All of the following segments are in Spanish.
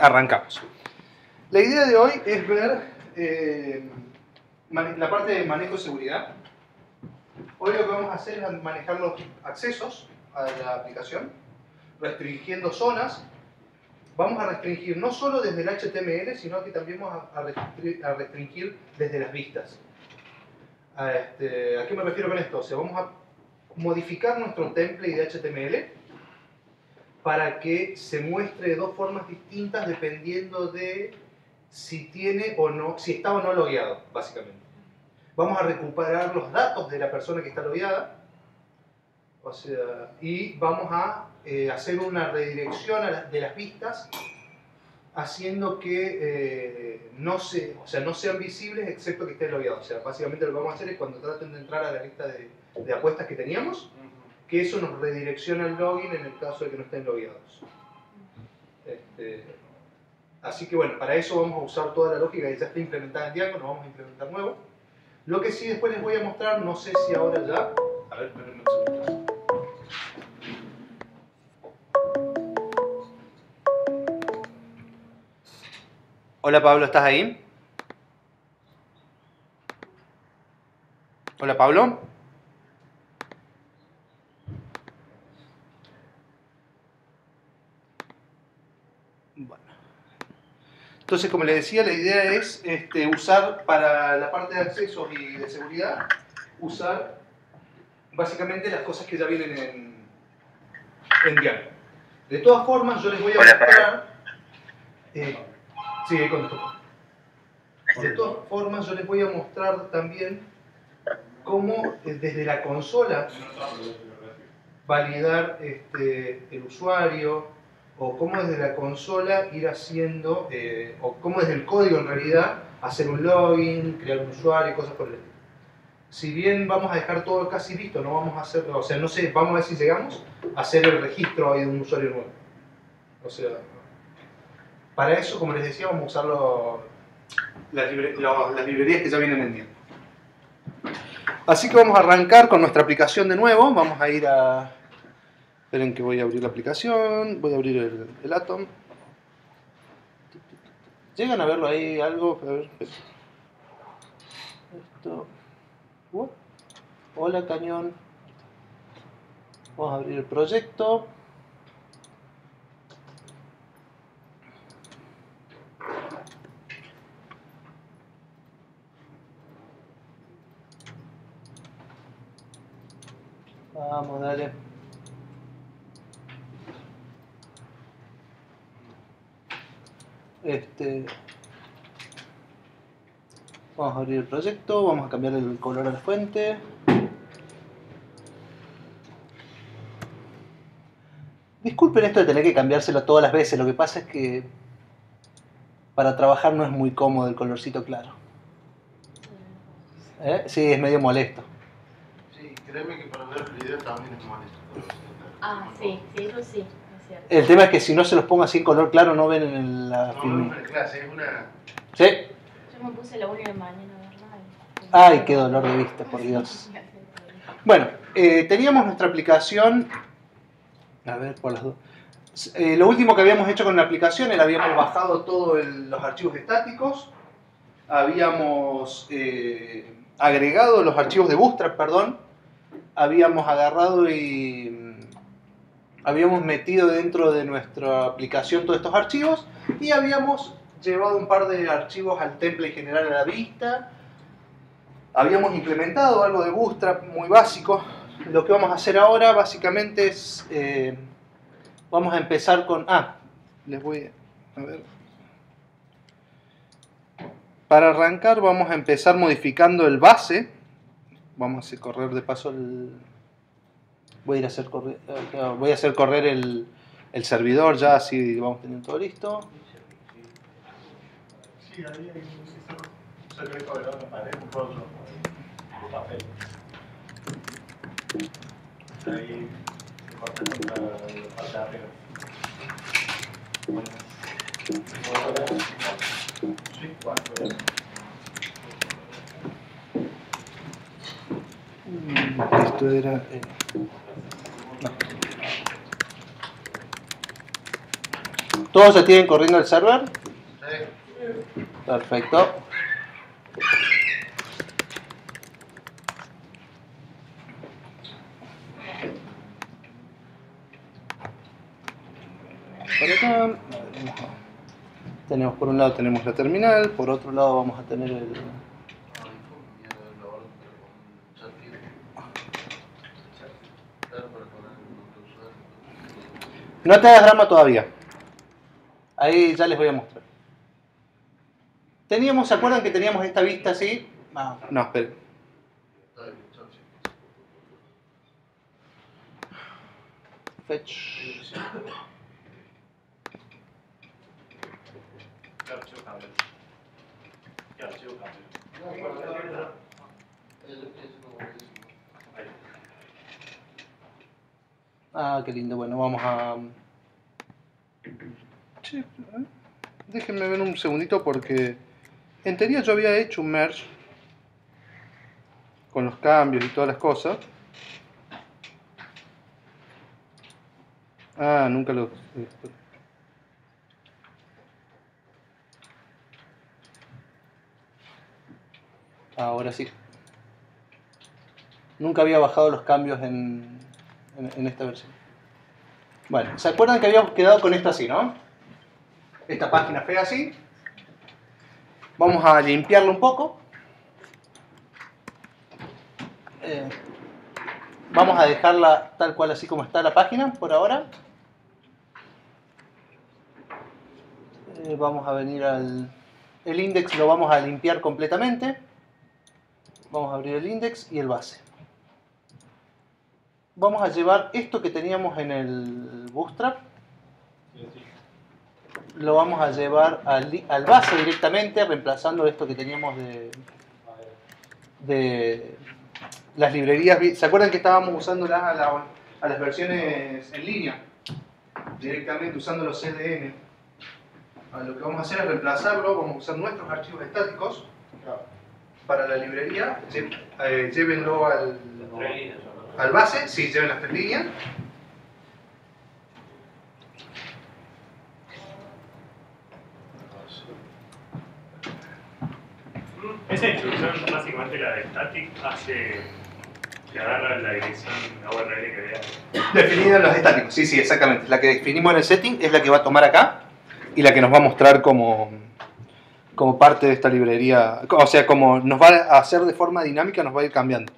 Arrancamos. La idea de hoy es ver la parte de manejo de seguridad. Hoy lo que vamos a hacer es manejar los accesos a la aplicación, restringiendo zonas. Vamos a restringir no solo desde el HTML, sino que también vamos a restringir desde las vistas. ¿A qué me refiero con esto? O sea, vamos a modificar nuestro template de HTML para que se muestre de dos formas distintas dependiendo de si tiene o no, si está o no logueado, básicamente. Vamos a recuperar los datos de la persona que está logueada, o sea, y vamos a hacer una redirección de las vistas, haciendo que no sean visibles excepto que estén logueados. O sea, básicamente lo que vamos a hacer es cuando traten de entrar a la lista de apuestas que teníamos, que eso nos redirecciona el login en el caso de que no estén logueados. Así que bueno, para eso vamos a usar toda la lógica que ya está implementada en Django, no vamos a implementar nuevo. Lo que sí después les voy a mostrar, no sé si ahora ya... A ver, espérenme un segundo. Hola Pablo, ¿estás ahí? Hola Pablo. Bueno. Entonces, como les decía, la idea es usar para la parte de accesos y de seguridad, usar básicamente las cosas que ya vienen en Django. De todas formas, yo les voy a mostrar... sí, contesto. De todas formas, yo les voy a mostrar también cómo desde la consola validar el usuario, o cómo desde la consola ir haciendo, o cómo desde el código en realidad hacer un login, crear un usuario y cosas por el estilo. Si bien vamos a dejar todo casi listo, no vamos a hacer, o sea, no sé, vamos a ver si llegamos a hacer el registro de un usuario nuevo. O sea, para eso, como les decía, vamos a usar las librerías que ya vienen en Django. Así que vamos a arrancar con nuestra aplicación de nuevo. Vamos a ir a... Esperen que voy a abrir la aplicación. Voy a abrir el Atom. ¿Llegan a verlo ahí algo? A ver, esto... Hola, cañón. Vamos a abrir el proyecto. Vamos, dale. Vamos a abrir el proyecto, vamos a cambiar el color a la fuente. Disculpen esto de tener que cambiárselo todas las veces, lo que pasa es que para trabajar no es muy cómodo el colorcito claro. Sí, es medio molesto. Sí, créeme que para ver el video también es molesto. Ah, sí, eso sí, es cierto. El tema es que si no se los pongo así en color claro no ven en la film. No, en clase, es una... ¿Sí? Yo me puse la 1 de mañana, ¿verdad? Ay, qué dolor de vista, por Dios. Bueno, teníamos nuestra aplicación... A ver, por las dos. Lo último que habíamos hecho con la aplicación era habíamos bajado todos los archivos estáticos, habíamos agregado los archivos de Bootstrap, perdón, habíamos agarrado y habíamos metido dentro de nuestra aplicación todos estos archivos y habíamos llevado un par de archivos al template general a la vista. Habíamos implementado algo de Bootstrap muy básico. Lo que vamos a hacer ahora básicamente es... vamos a empezar con... les voy a ver. Para arrancar vamos a empezar modificando el base. Vamos a hacer correr de paso el... Voy a hacer correr el servidor ya, así vamos teniendo todo listo. Sí, ahí hay un secreto de la pared, un rollo de papel. Ahí se corta contra la parte de arriba. Sí, cuatro. Esto era... no. ¿Todos ya tienen corriendo el server? Sí. Perfecto. Por acá tenemos, por un lado tenemos la terminal, por otro lado vamos a tener el... No te hagas drama todavía. Ahí ya les voy a mostrar. Teníamos, ¿se acuerdan que teníamos esta vista así? No, esperen. Fetch. ¿Qué archivo cambia? ¿Qué archivo cambia? Ahí. Ah, qué lindo. Bueno, vamos a... Che, déjenme ver un segundito porque en teoría yo había hecho un merge con los cambios y todas las cosas. Ah, nunca lo... Ahora sí. Nunca había bajado los cambios en esta versión. Bueno, ¿se acuerdan que habíamos quedado con esto así, no? Esta página fea así. Vamos a limpiarlo un poco. Vamos a dejarla tal cual así como está la página por ahora. Vamos a venir al... El index lo vamos a limpiar completamente. Vamos a abrir el index y el base. Vamos a llevar esto que teníamos en el Bootstrap. Lo vamos a llevar al base directamente, reemplazando esto que teníamos de las librerías. ¿Se acuerdan que estábamos usándolas a las versiones en línea? Directamente usando los CDN. Lo que vamos a hacer es reemplazarlo, vamos a usar nuestros archivos estáticos para la librería. Llévenlo al base, sí, lleven las 3 líneas. Esa instrucción, básicamente la de static, hace que agarra la dirección URL que vea. Definida en los estáticos, sí, exactamente. La que definimos en el setting es la que va a tomar acá y la que nos va a mostrar como parte de esta librería. O sea, como nos va a hacer de forma dinámica, nos va a ir cambiando.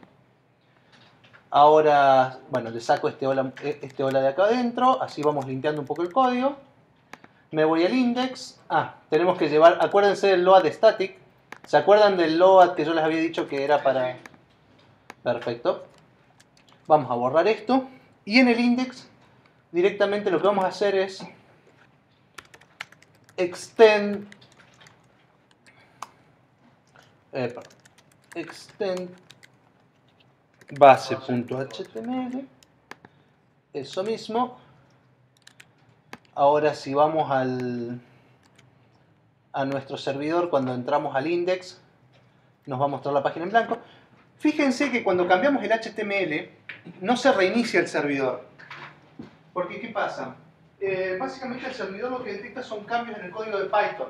Ahora, bueno, le saco este hola de acá adentro, así vamos limpiando un poco el código. Me voy al index. Tenemos que llevar, acuérdense del load static. ¿Se acuerdan del load que yo les había dicho que era para...? Perfecto. Vamos a borrar esto. Y en el index, directamente lo que vamos a hacer es extend base.html. Eso mismo. Ahora si vamos a nuestro servidor, cuando entramos al index, nos va a mostrar la página en blanco. Fíjense que cuando cambiamos el HTML, no se reinicia el servidor. Porque, ¿qué pasa? Básicamente el servidor lo que detecta son cambios en el código de Python,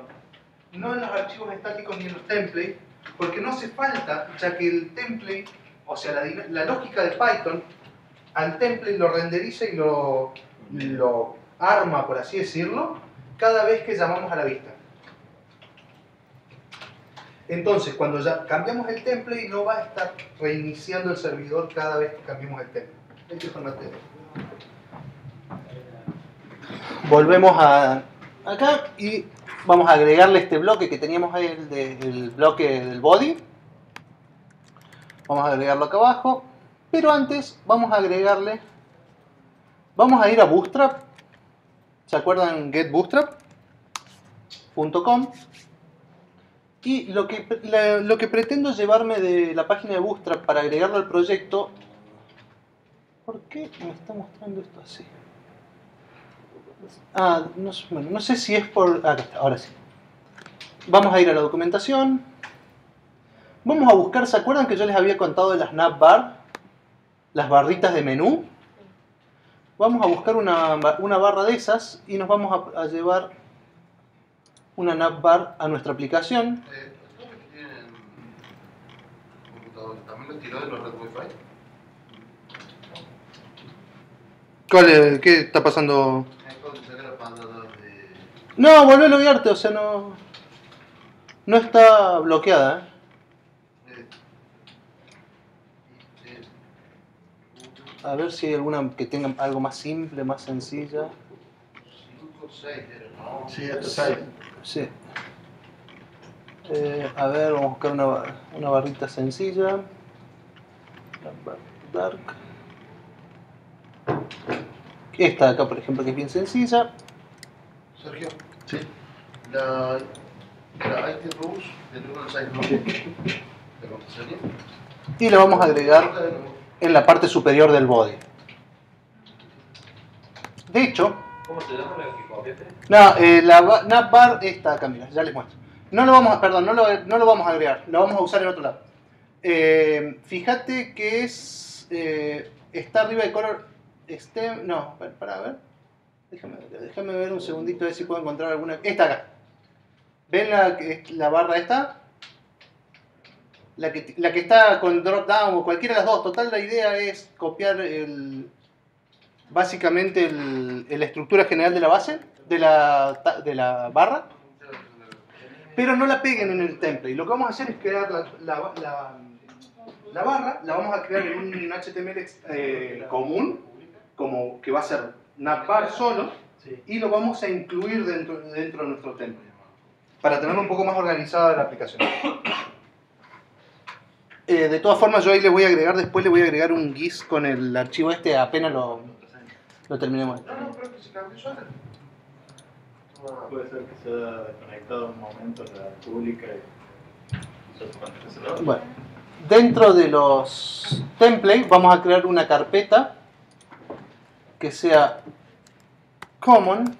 no en los archivos estáticos ni en los templates, porque no hace falta, ya que el template, o sea, la lógica de Python, al template lo renderiza y lo arma, por así decirlo, cada vez que llamamos a la vista. Entonces, cuando ya cambiamos el template, no va a estar reiniciando el servidor cada vez que cambiemos el template. Este es el material. Volvemos acá y vamos a agregarle este bloque que teníamos ahí, el bloque del body. Vamos a agregarlo acá abajo. Pero antes vamos a agregarle... Vamos a ir a Bootstrap. ¿Se acuerdan? getbootstrap.com. Y lo que pretendo llevarme de la página de Bootstrap para agregarlo al proyecto... ¿Por qué me está mostrando esto así? No sé si es por... Acá está, ahora sí. Vamos a ir a la documentación. Vamos a buscar, ¿se acuerdan que yo les había contado de las navbar? Las barritas de menú. Vamos a buscar una barra de esas y nos vamos a llevar una navbar a nuestra aplicación. ¿Los que tienen computadores también los tiró de los red Wi-Fi? ¿Qué está pasando? Cuando saca la pantalla de... No, volvé a loguearte, o sea, no está bloqueada. A ver si hay alguna que tenga algo más simple, más sencilla. 5, 6 era, ¿no? Sí, hasta 6. Sí. A ver, vamos a buscar una barrita sencilla. Dark. Esta de acá, por ejemplo, que es bien sencilla. Sergio, Sí. la IT Rules del 1 al 6, ¿no? ¿Te contestaría? Y la vamos a agregar en la parte superior del body. De hecho, ¿Cómo se llama la que copiaste? no, la navbar esta acá, mira, ya les muestro. No lo vamos a, perdón, no lo vamos a agregar, lo vamos a usar en otro lado. Fíjate que está arriba de color no, para ver. Déjame ver un segundito a ver si puedo encontrar alguna. Esta acá. ¿Ven la barra esta? La que está con drop down o cualquiera de las dos. Total, la idea es copiar básicamente la estructura general de la base, de la barra, pero no la peguen en el template. Lo que vamos a hacer es crear la barra, la vamos a crear en un HTML común, como que va a ser navbar solo, y lo vamos a incluir dentro de nuestro template, para tenerlo un poco más organizada la aplicación. De todas formas, yo ahí le voy a agregar un GIS con el archivo este apenas lo terminemos. No, creo que se cambió sola. Puede ser que se haya desconectado un momento la pública y... Bueno, dentro de los templates vamos a crear una carpeta que sea common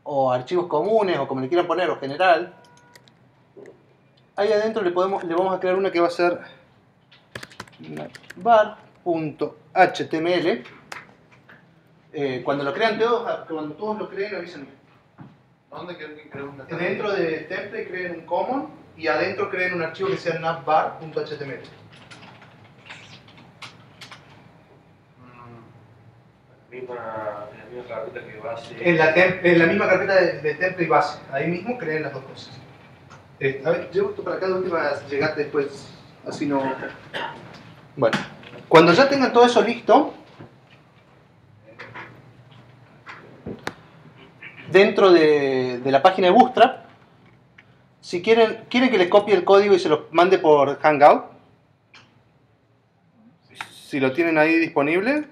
o archivos comunes o como le quieran poner o general. Ahí adentro le vamos a crear una que va a ser bar.html. Cuando todos lo creen, avísenme. ¿Dónde quieren que creemos una Dentro de template creen un common y adentro creen un archivo que sea navbar.html. La misma carpeta que base. En la misma carpeta de template y base. Ahí mismo creen las dos cosas. A ver, llevo esto para acá de última, llegaste después, así no... Bueno, cuando ya tengan todo eso listo, dentro de la página de Bootstrap, si quieren que les copie el código y se lo mande por Hangout, si lo tienen ahí disponible.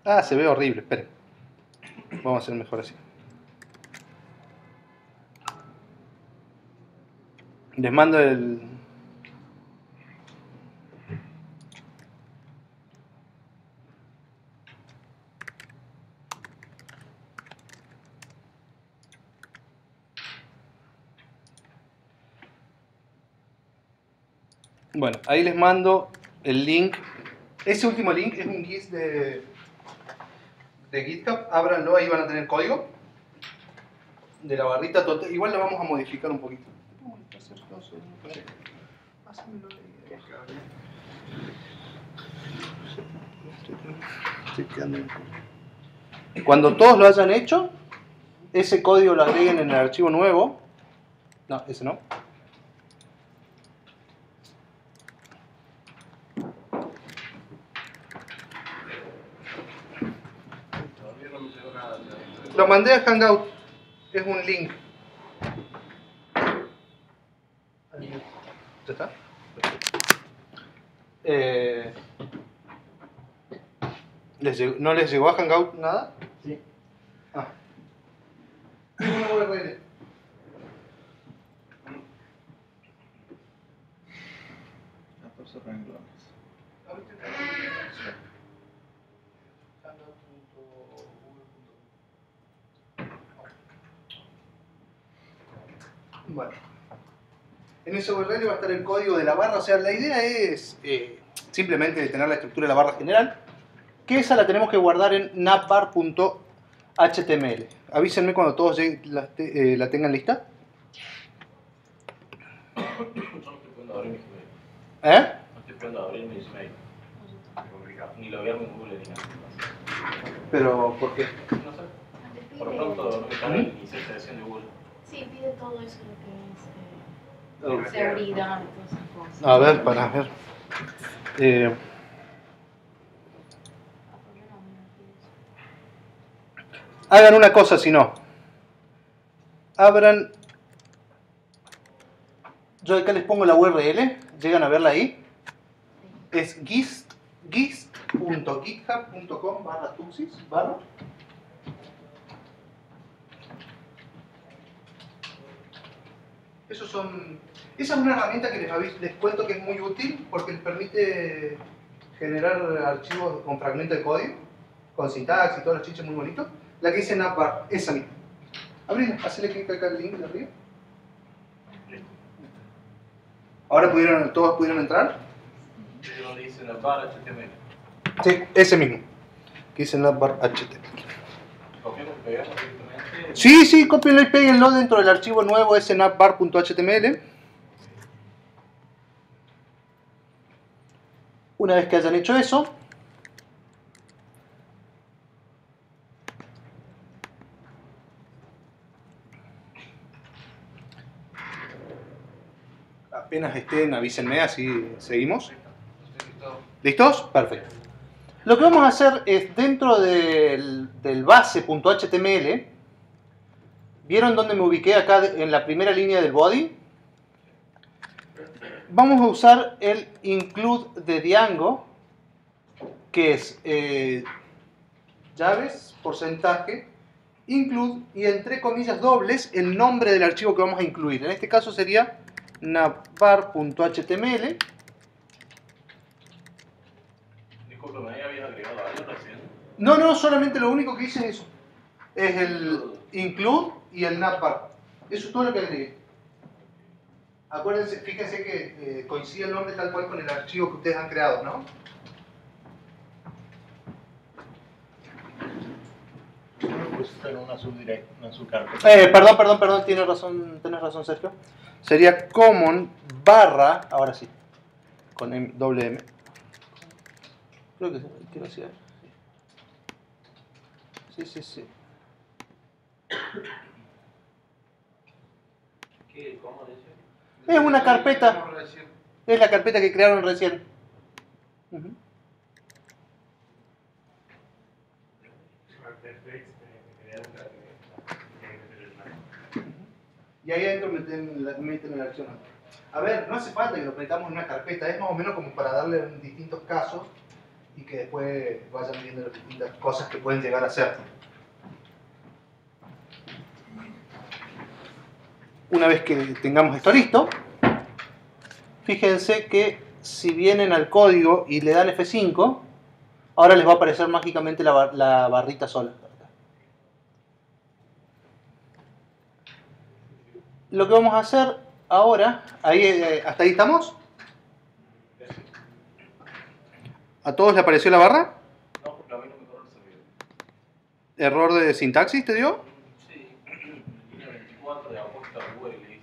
Ah, se ve horrible, esperen. Vamos a hacer mejor así. Les mando el... Bueno, ahí les mando el link. Ese último link es un GIS de GitHub. Ábranlo, ahí van a tener código de la barrita total. Igual la vamos a modificar un poquito. Cuando todos lo hayan hecho, ese código lo agreguen en el archivo nuevo. No, ese no. Todavía no me llegó nada. Lo mandé a Hangout. Es un link. ¿Ya está? ¿No les llegó a Hangout nada? Sí. Ah. Es una URL. Por esos renglones. Bueno. En ese URL va a estar el código de la barra. O sea, la idea es... simplemente de tener la estructura de la barra general, que esa la tenemos que guardar en navbar.html. Avísenme cuando todos la tengan lista. Yo no estoy pudiendo abrir mis mails. ¿Eh? No estoy pudiendo abrir mis mails. Es complicado. Ni lo veo en Google ni nada. Pero, ¿por qué? No sé. Te Por lo pide- pronto no me sale ni iniciar sesión de Google. Sí, pide todo eso lo Oh. que es seguridad y todas esas cosas. A ver, para ver. Ah, ¿por qué no? Mira, pide eso. Hagan una cosa, si no. Abran. Yo acá les pongo la URL. Llegan a verla ahí. Es gist.github.com/tuxis. Esa es una herramienta que les cuento que es muy útil porque les permite generar archivos con fragmentos de código, con sintaxis y todos los chiches muy bonitos. La que dice navbar, esa misma. Abrila, hacele clic acá al link de arriba. Ahora todos pudieron entrar. Yo lo dice en la barra HTML. Sí, ese mismo. Que dice navbar HTML. Copiamos y pegamos directamente. Sí, cópienlo y péguenlo dentro del archivo nuevo snapbar.html. Una vez que hayan hecho eso, apenas estén, avísenme, así seguimos. ¿Listos? Perfecto. Lo que vamos a hacer es dentro del base.html. ¿Vieron dónde me ubiqué acá en la primera línea del body? Vamos a usar el include de Django, que es llaves, porcentaje, include y entre comillas dobles el nombre del archivo que vamos a incluir. En este caso sería navbar.html. Disculpa, ¿me habías agregado algo recién? No, solamente lo único que hice es eso. Es el include y el navbar. Eso es todo lo que agregué. Acuérdense, fíjense que coincide el nombre tal cual con el archivo que ustedes han creado, ¿no? No lo pusiste en una subdirecta, una subcarpeta. Perdón, tenés razón Sergio. Sería common barra, ahora sí, con doble M. Creo que sí. Sí. ¿Qué? ¿Cómo dice? Es una carpeta. Es la carpeta que crearon recién. Ujú. Y ahí adentro meten el archivo. A ver, no hace falta que lo metamos en una carpeta, es más o menos como para darle distintos casos y que después vayan viendo las distintas cosas que pueden llegar a ser. Una vez que tengamos esto listo, fíjense que si vienen al código y le dan F5, ahora les va a aparecer mágicamente la barrita sola. Lo que vamos a hacer ahora, ¿hasta ahí estamos? ¿A todos le apareció la barra? No, porque a mí no me corre el servidor. ¿Error de sintaxis te dio? Sí, línea 24 de apuesta a Google le dice.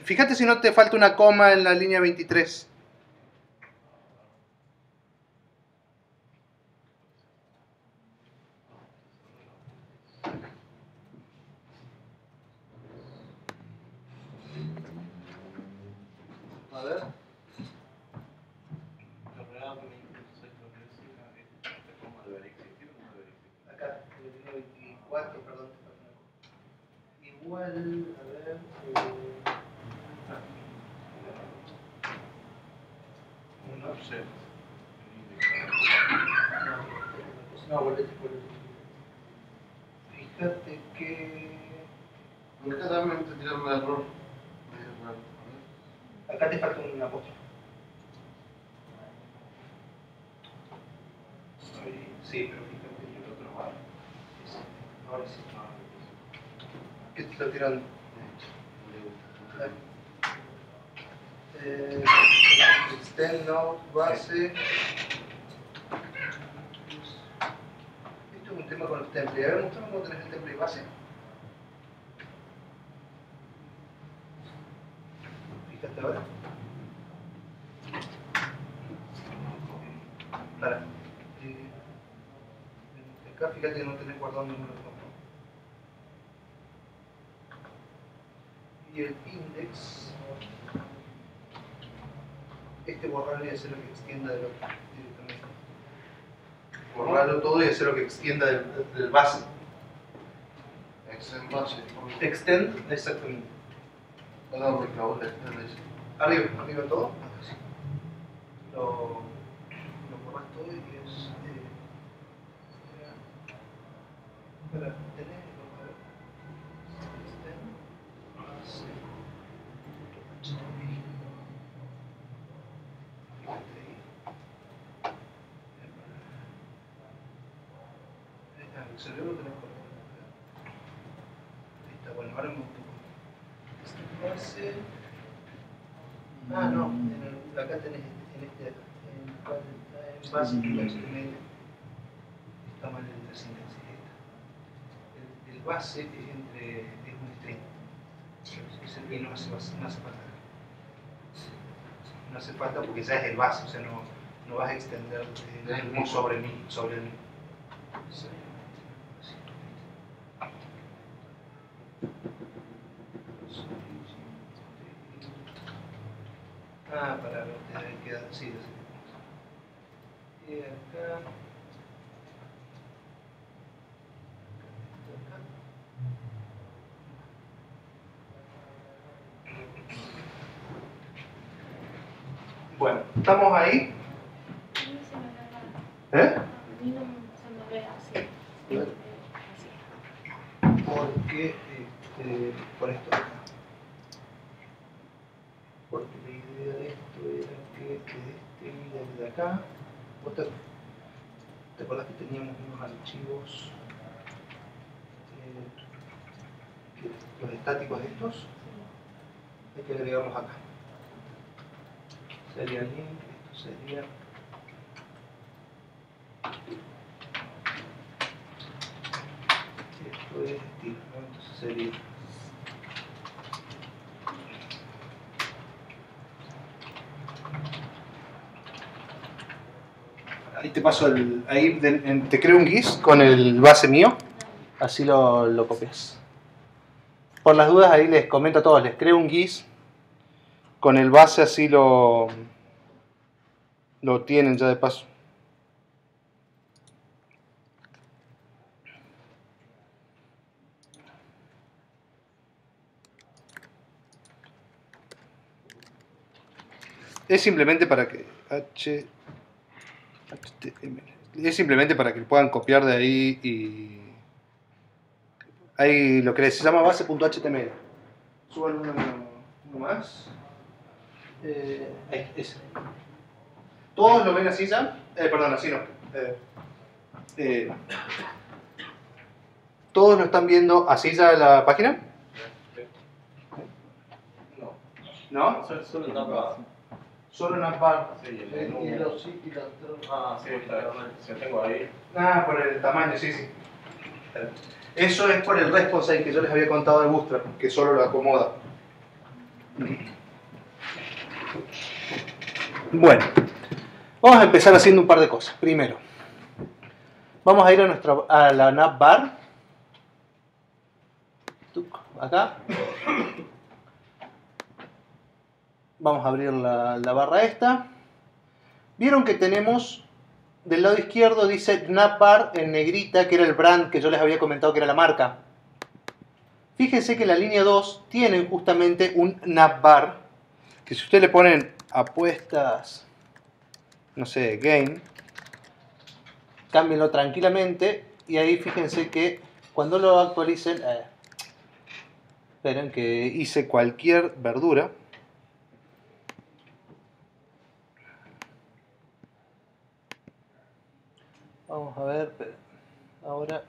Fíjate si no te falta una coma en la línea 23. A ver. Acá, en la línea 24, perdón. Igual, a ver. No sé. No, volvete. Fíjate que. Acá también te tiraron un error. Acá te falta un apóstrofe. Sí, pero fíjate que el otro va. Ahora sí. ¿Qué te está tirando? Extend node base. Esto es un tema con el template. A ver, mostrame cómo tenés el template base. Fíjate ahora. Para. Acá fíjate que no tenés guardado el número de compo. Y el index. Este borrarlo y hacer lo que extienda de lo directamente. Borrarlo todo y hacer lo que extienda del base. Extend base. Extend, exactamente. No, porque ahora extend es. Arriba todo. Así. Lo borras todo y es. Espera, tenés. Extend base. El cerebro lo tenés por ahí. Ahí está, bueno, ahora me gustó. Base. Ah, no, acá tenés en base HTML. Está mal en la sintaxis esta. El base es un string. Y no hace falta. No hace falta porque ya es el base, o sea, no vas a extender sobre el mismo. Ah, para ver, te debe quedar así. Y acá. Bueno, ¿estamos ahí? A mí se me ve ¿Eh? a mí no se me ve así. Porque por esto de acá. Porque la idea de esto era que desde este y desde acá. ¿Vos te acordás que teníamos unos archivos los estáticos estos? Hay que agregarlos acá. Sería link, esto sería. Esto es estilo, ¿no? Entonces sería. Ahí te paso ahí te creo un GIS con el base mío. Así lo copias. Por las dudas ahí les comento a todos, les creo un GIS con el base, así lo tienen ya de paso. Es simplemente para que HTML. Es simplemente para que puedan copiar de ahí y ahí lo que se llama base.html. Suban uno más. Ahí, ese. ¿Todos lo ven así ya? Perdón, así no. ¿Todos lo están viendo así ya la página? No. ¿No? Solo una barra. Solo una parte. Sí, Y los sí y los Ah, sí, está. Se tengo ahí. Ah, por el tamaño, sí. Eso es por el responsive que yo les había contado de Bootstrap, que solo lo acomoda. Bueno, vamos a empezar haciendo un par de cosas. Primero, vamos a ir a la navbar. Acá. Vamos a abrir la barra esta. Vieron que tenemos del lado izquierdo dice navbar en negrita, que era el brand que yo les había comentado que era la marca. Fíjense que la línea 2 tiene justamente un navbar, que si ustedes le ponen apuestas, no sé, game, cámbienlo tranquilamente y ahí fíjense que cuando lo actualicen, esperen que hice cualquier verdura. Vamos a ver, ahora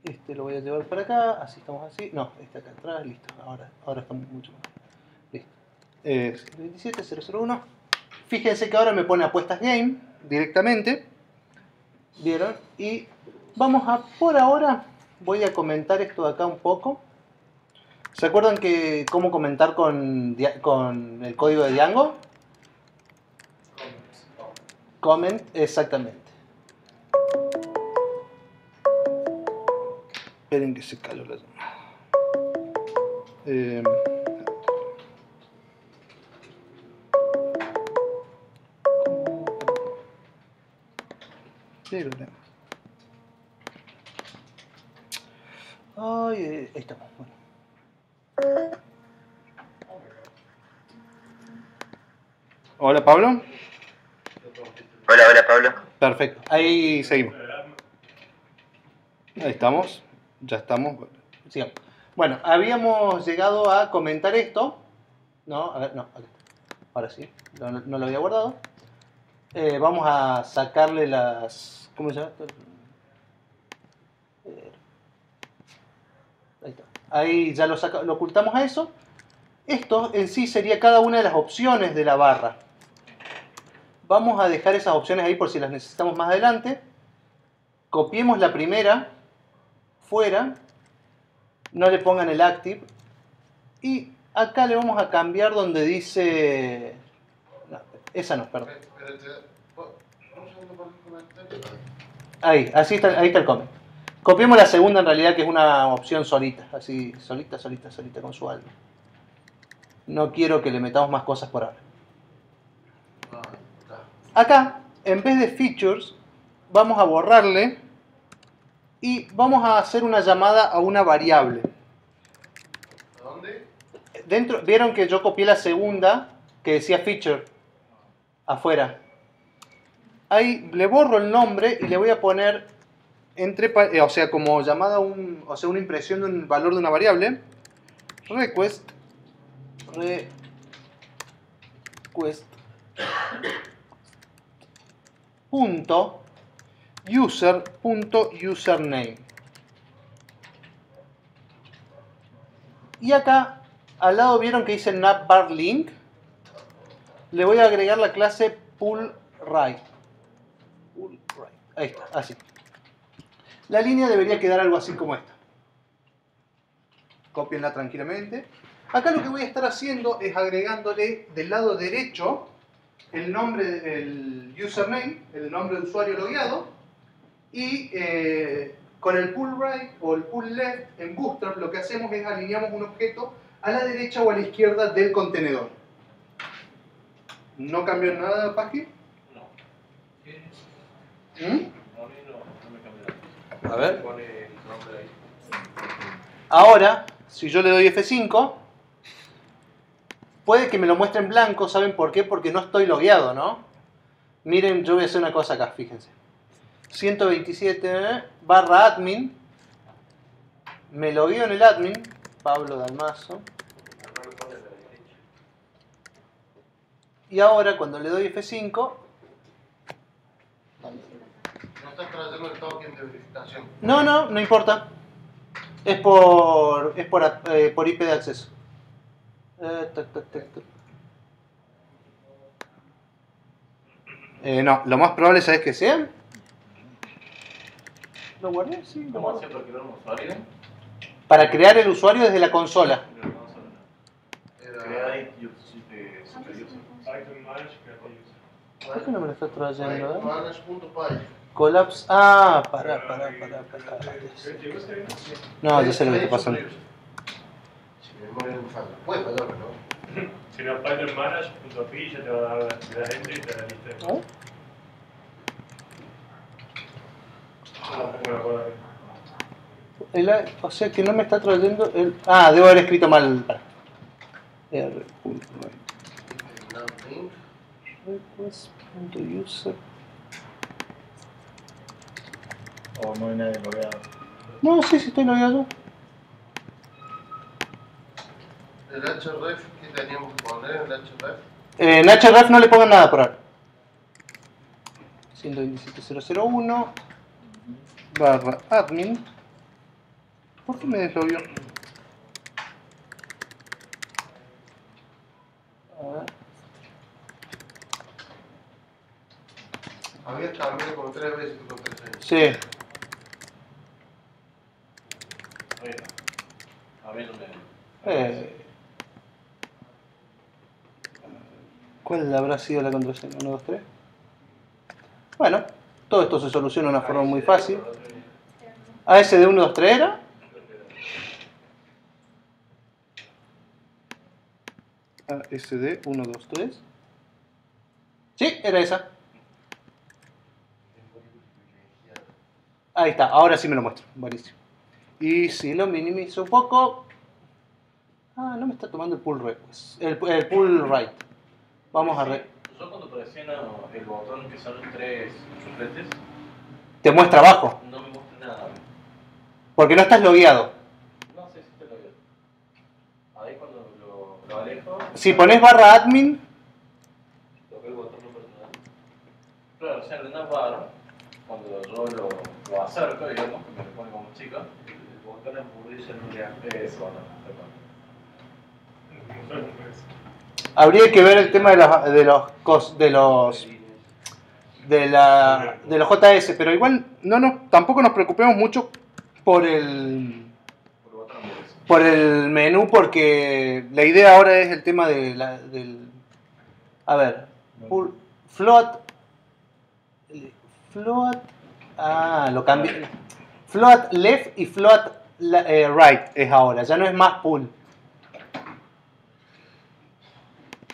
este lo voy a llevar para acá, así estamos así, no, este acá atrás, listo, ahora estamos mucho más, listo. 27001. Fíjense que ahora me pone apuestas game directamente. ¿Vieron? Y vamos a, por ahora, voy a comentar esto de acá un poco. ¿Se acuerdan que cómo comentar con el código de Django? Comment, exactamente. Esperen que se cayó la llamada. Ay, ahí estamos. Bueno. Hola, Pablo. Hola Pablo. Perfecto. Ahí seguimos. Ahí estamos. Ya estamos. Sigamos. Bueno, habíamos llegado a comentar esto. No, a ver, no. Ahora sí. No lo había guardado. Vamos a sacarle las... ¿Cómo se llama esto? Ahí está. Ahí ya lo ocultamos a eso. Esto en sí sería cada una de las opciones de la barra. Vamos a dejar esas opciones ahí por si las necesitamos más adelante. Copiemos la primera fuera. No le pongan el active. Y acá le vamos a cambiar donde dice... No, esa no, perdón. Ahí está el comment. Copiemos la segunda en realidad, que es una opción solita. Así, solita con su alma. No quiero que le metamos más cosas por ahora. Acá, en vez de features, vamos a borrarle y vamos a hacer una llamada a una variable. ¿A dónde? Dentro, ¿vieron que yo copié la segunda que decía feature? Afuera. Ahí le borro el nombre y le voy a poner o sea, como llamada una impresión de un valor de una variable. Request punto user.username. Y acá al lado vieron que dice navbarLink. Le voy a agregar la clase pullWrite. Ahí está, así. La línea debería quedar algo así como esta. Cópienla tranquilamente. Acá lo que voy a estar haciendo es agregándole del lado derecho el nombre, el username, el nombre de usuario logueado, y con el pull right o el pull left en Bootstrap lo que hacemos es alineamos un objeto a la derecha o a la izquierda del contenedor. ¿No cambió nada, Pasqui? No. ¿Mm? A mí no me cambia nada. A ver. Pone el nombre ahí. Ahora, si yo le doy F5, puede que me lo muestre en blanco. ¿Saben por qué? Porque no estoy logueado, ¿no? Miren, yo voy a hacer una cosa acá, fíjense. 127 barra admin. Me logueo en el admin. Pablo Dalmazo. No lo pone a la derecha. Y ahora, cuando le doy F5... No estás trayendo el token de verificación. No importa. Es por IP de acceso. No, lo más probable, ¿sabes qué sea? ¿Lo guardé? Sí, lo ¿Cómo guardé. hacía para crear un usuario? Para crear el usuario desde la consola. Crear super user. Item manage, create user. ¿Por qué no me lo está trayendo? Manage.py. Collapse. Ah, pará. Create user, ¿no? No, ya sé lo que está pasando. Si me memoria no falla. Puede fallar, ¿no? Si no, Python manage.py ya te va a dar la gente y te da la lista de cosas. Tampoco me acuerdo bien. O sea que no me está trayendo el... Ah, debo haber escrito mal. Request.user. O no hay nadie logueado. No, sí, estoy logueado. El href, ¿qué teníamos que poner en el href? En href no le pongan nada por ahora. 127.001 barra admin. ¿Por qué me deslogueó? A ver. Habías cambiado como 3 veces tu contraseña. Sí. Ahí está. A mí no me. ¿Cuál habrá sido la contraseña? 1, 2, 3. Bueno, todo esto se soluciona de una forma muy fácil. ¿ASD 1, 2, 3 era? ASD 1, 2, 3. Sí, era esa. Ahí está, ahora sí me lo muestro. Buenísimo. Y si lo minimizo un poco. No me está tomando el pull request. El pull right. Vamos a ver. Yo cuando presiono el botón que son los 3 chufletes, Te muestra abajo. no me muestra nada. Porque no estás logueado. No sé si te lo veo. Ahí cuando lo alejo. Si pones barra admin. Toqué el botón no personal. Claro, o sea, en el navbar, cuando yo lo acerco, digamos, que me lo pone como chico, el botón aburrido no le hace eso, ¿no? Habría que ver el tema de los JS, pero igual tampoco nos preocupemos mucho por el menú, porque la idea ahora es el tema del float, lo cambié, float left y float right es ahora, ya no es más pull.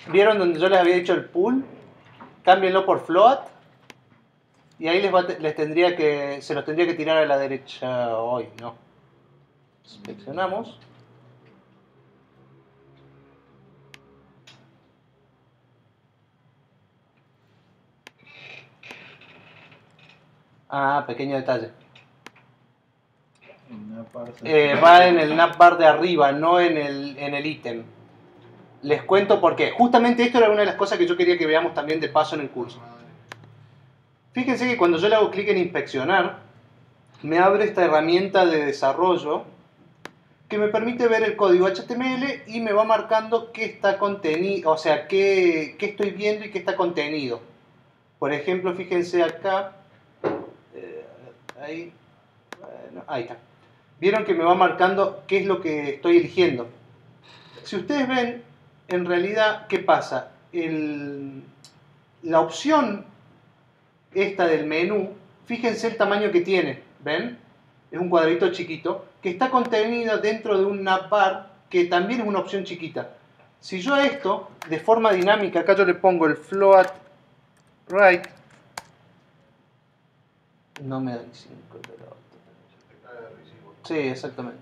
¿Vieron donde yo les había dicho el pull? Cámbienlo por float. Y ahí se los tendría que tirar a la derecha hoy, ¿no? Inspeccionamos. Pequeño detalle. Va en el navbar de arriba, no en el ítem. Les cuento por qué. Justamente esto era una de las cosas que yo quería que veamos también de paso en el curso. Fíjense que cuando yo le hago clic en inspeccionar, me abre esta herramienta de desarrollo que me permite ver el código HTML y me va marcando qué está contenido, o sea, qué estoy viendo y qué está contenido. Por ejemplo, fíjense acá, ahí está. Vieron que me va marcando qué es lo que estoy eligiendo. Si ustedes ven, en realidad, ¿qué pasa? La opción esta del menú, fíjense el tamaño que tiene, ¿ven? Es un cuadrito chiquito que está contenido dentro de un navbar que también es una opción chiquita. Si yo a esto, de forma dinámica, acá yo le pongo el float right, no me da ni 5 de la otra. Sí, exactamente.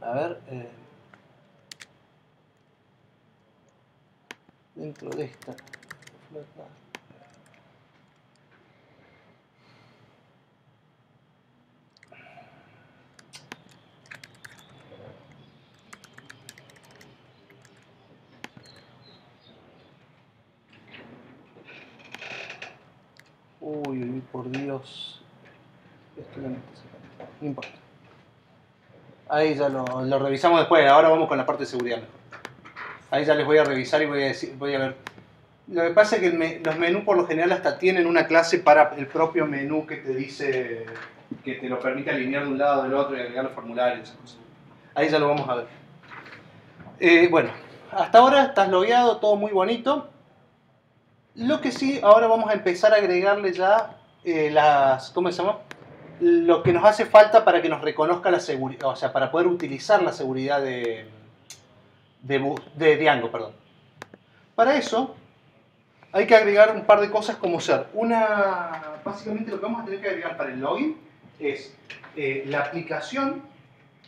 A ver, dentro de esta flota. Uy, por Dios. Esto no importa. Ahí ya lo revisamos después. Ahora vamos con la parte de seguridad mejor. Ahí ya les voy a revisar y voy a ver. Lo que pasa es que los menús por lo general hasta tienen una clase para el propio menú que te dice, que te lo permite alinear de un lado del otro y agregar los formularios y esas cosas. Ahí ya lo vamos a ver. Bueno, hasta ahora estás logueado, todo muy bonito. Lo que sí, ahora vamos a empezar a agregarle ya ¿cómo se llama? Lo que nos hace falta para que nos reconozca la seguridad, o sea, para poder utilizar la seguridad de Django, perdón. Para eso hay que agregar un par de cosas como ser básicamente lo que vamos a tener que agregar para el login es la aplicación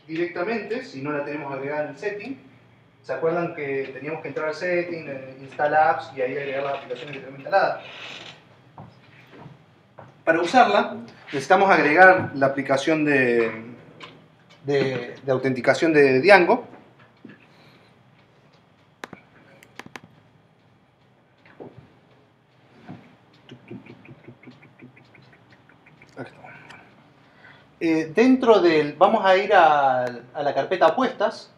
directamente, si no la tenemos agregada en el setting. ¿Se acuerdan que teníamos que entrar al setting, install apps y ahí agregar las aplicaciones que tenemos instaladas? Para usarla necesitamos agregar la aplicación de autenticación de Django. Vamos a ir a la carpeta apuestas,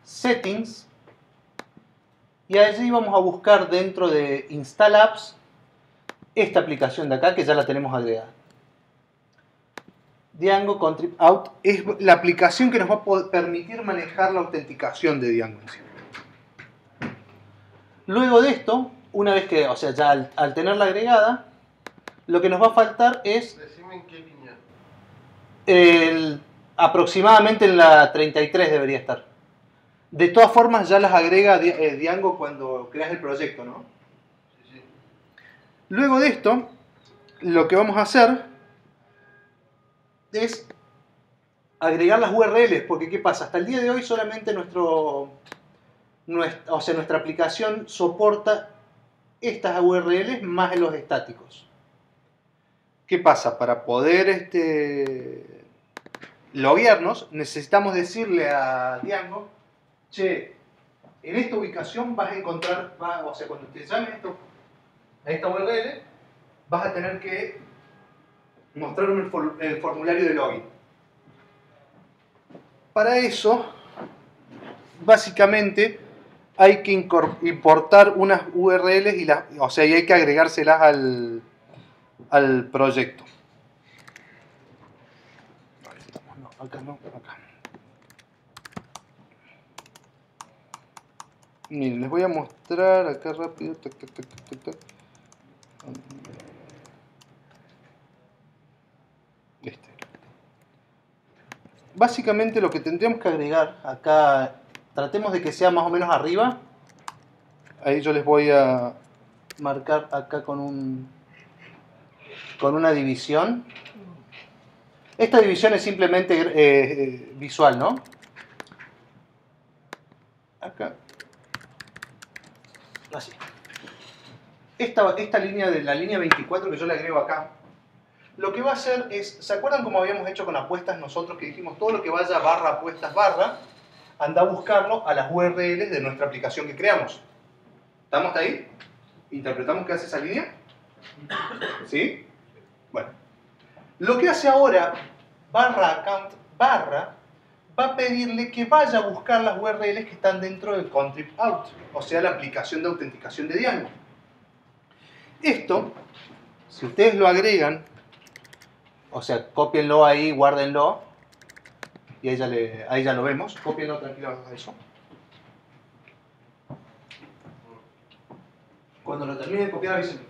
Settings, y allí vamos a buscar dentro de Install Apps esta aplicación de acá que ya la tenemos agregada. Django Contrib Out es la aplicación que nos va a permitir manejar la autenticación de Django en sí. Luego de esto, una vez que, o sea, ya al tenerla agregada, lo que nos va a faltar es Decime en qué línea. aproximadamente en la 33 debería estar. De todas formas, ya las agrega Django cuando creas el proyecto, ¿no? Sí, sí. Luego de esto, lo que vamos a hacer es agregar las URLs, porque ¿qué pasa? Hasta el día de hoy solamente nuestra aplicación soporta estas URLs más los estáticos. ¿Qué pasa? Para poder loguearnos, necesitamos decirle a Django, che, en esta ubicación vas a encontrar, o sea, cuando te llames a esta URL, vas a tener que mostrarme el formulario de login. Para eso, básicamente, hay que importar unas URLs y hay que agregárselas al proyecto. Ahí estamos, no, acá no, acá. Miren, les voy a mostrar acá rápido. Tac, tac, tac, tac, tac. Básicamente lo que tendríamos que agregar acá, tratemos de que sea más o menos arriba. Ahí yo les voy a marcar acá con una división. Esta división es simplemente visual, ¿no? Acá. Así. Esta línea de la línea 24 que yo le agrego acá, lo que va a hacer es, ¿se acuerdan cómo habíamos hecho con apuestas nosotros que dijimos todo lo que vaya barra apuestas barra, anda a buscarlo a las URLs de nuestra aplicación que creamos? ¿Estamos ahí? ¿Interpretamos qué hace esa línea? ¿Sí? Bueno. Lo que hace ahora barra account barra va a pedirle que vaya a buscar las URLs que están dentro del Contrib Out, o sea, la aplicación de autenticación de Django. Esto, si ustedes lo agregan, o sea, cópienlo ahí, guárdenlo, y ahí ya lo vemos. Cópienlo tranquilo a eso. Cuando lo terminen de copiar, avísenme.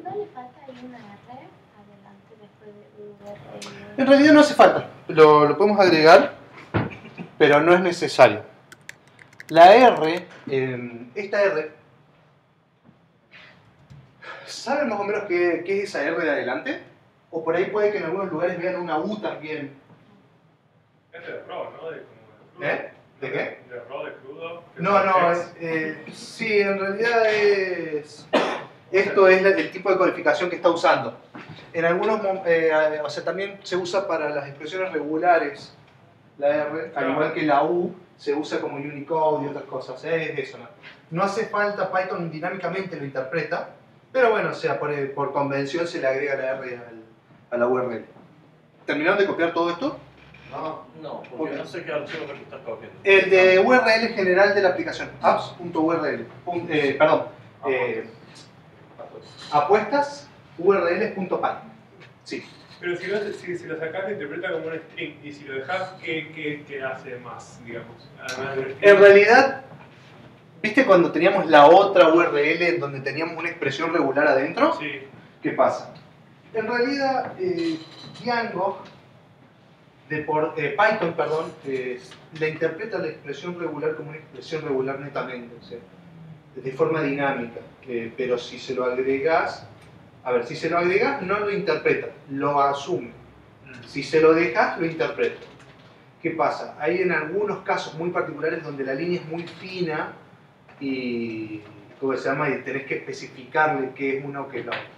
¿No le falta ahí una R adelante después de URL? En realidad no hace falta. Lo podemos agregar, pero no es necesario. La R, esta R, ¿saben más o menos qué es esa R de adelante? O por ahí puede que en algunos lugares vean una U también. Es de RAW, ¿no? ¿De qué? De RAW, de crudo. No, sí, en realidad esto es el tipo de codificación que está usando. En algunos, también se usa para las expresiones regulares, la R, al igual que la U, se usa como Unicode y otras cosas. Es eso, ¿no? No hace falta, Python dinámicamente lo interpreta, pero bueno, o sea, por convención se le agrega la R a la URL. ¿Terminaron de copiar todo esto? No, porque no sé qué archivo es el que estás copiando. El de URL general de la aplicación, apps.url, apuestas urls.py. Sí. Pero si lo sacás, te interpreta como un string. Y si lo dejás, ¿qué hace más, digamos? Además del string. En realidad, ¿viste cuando teníamos la otra URL en donde teníamos una expresión regular adentro? Sí. ¿Qué pasa? En realidad, Django, Python, perdón, le interpreta la expresión regular como una expresión regular netamente, o sea, de forma dinámica. Pero si se lo agregas, no lo interpreta, lo asume. Si se lo dejas, lo interpreta. ¿Qué pasa? Hay en algunos casos muy particulares donde la línea es muy fina y, ¿cómo se llama? Y tenés que especificarle qué es una o qué es la otra.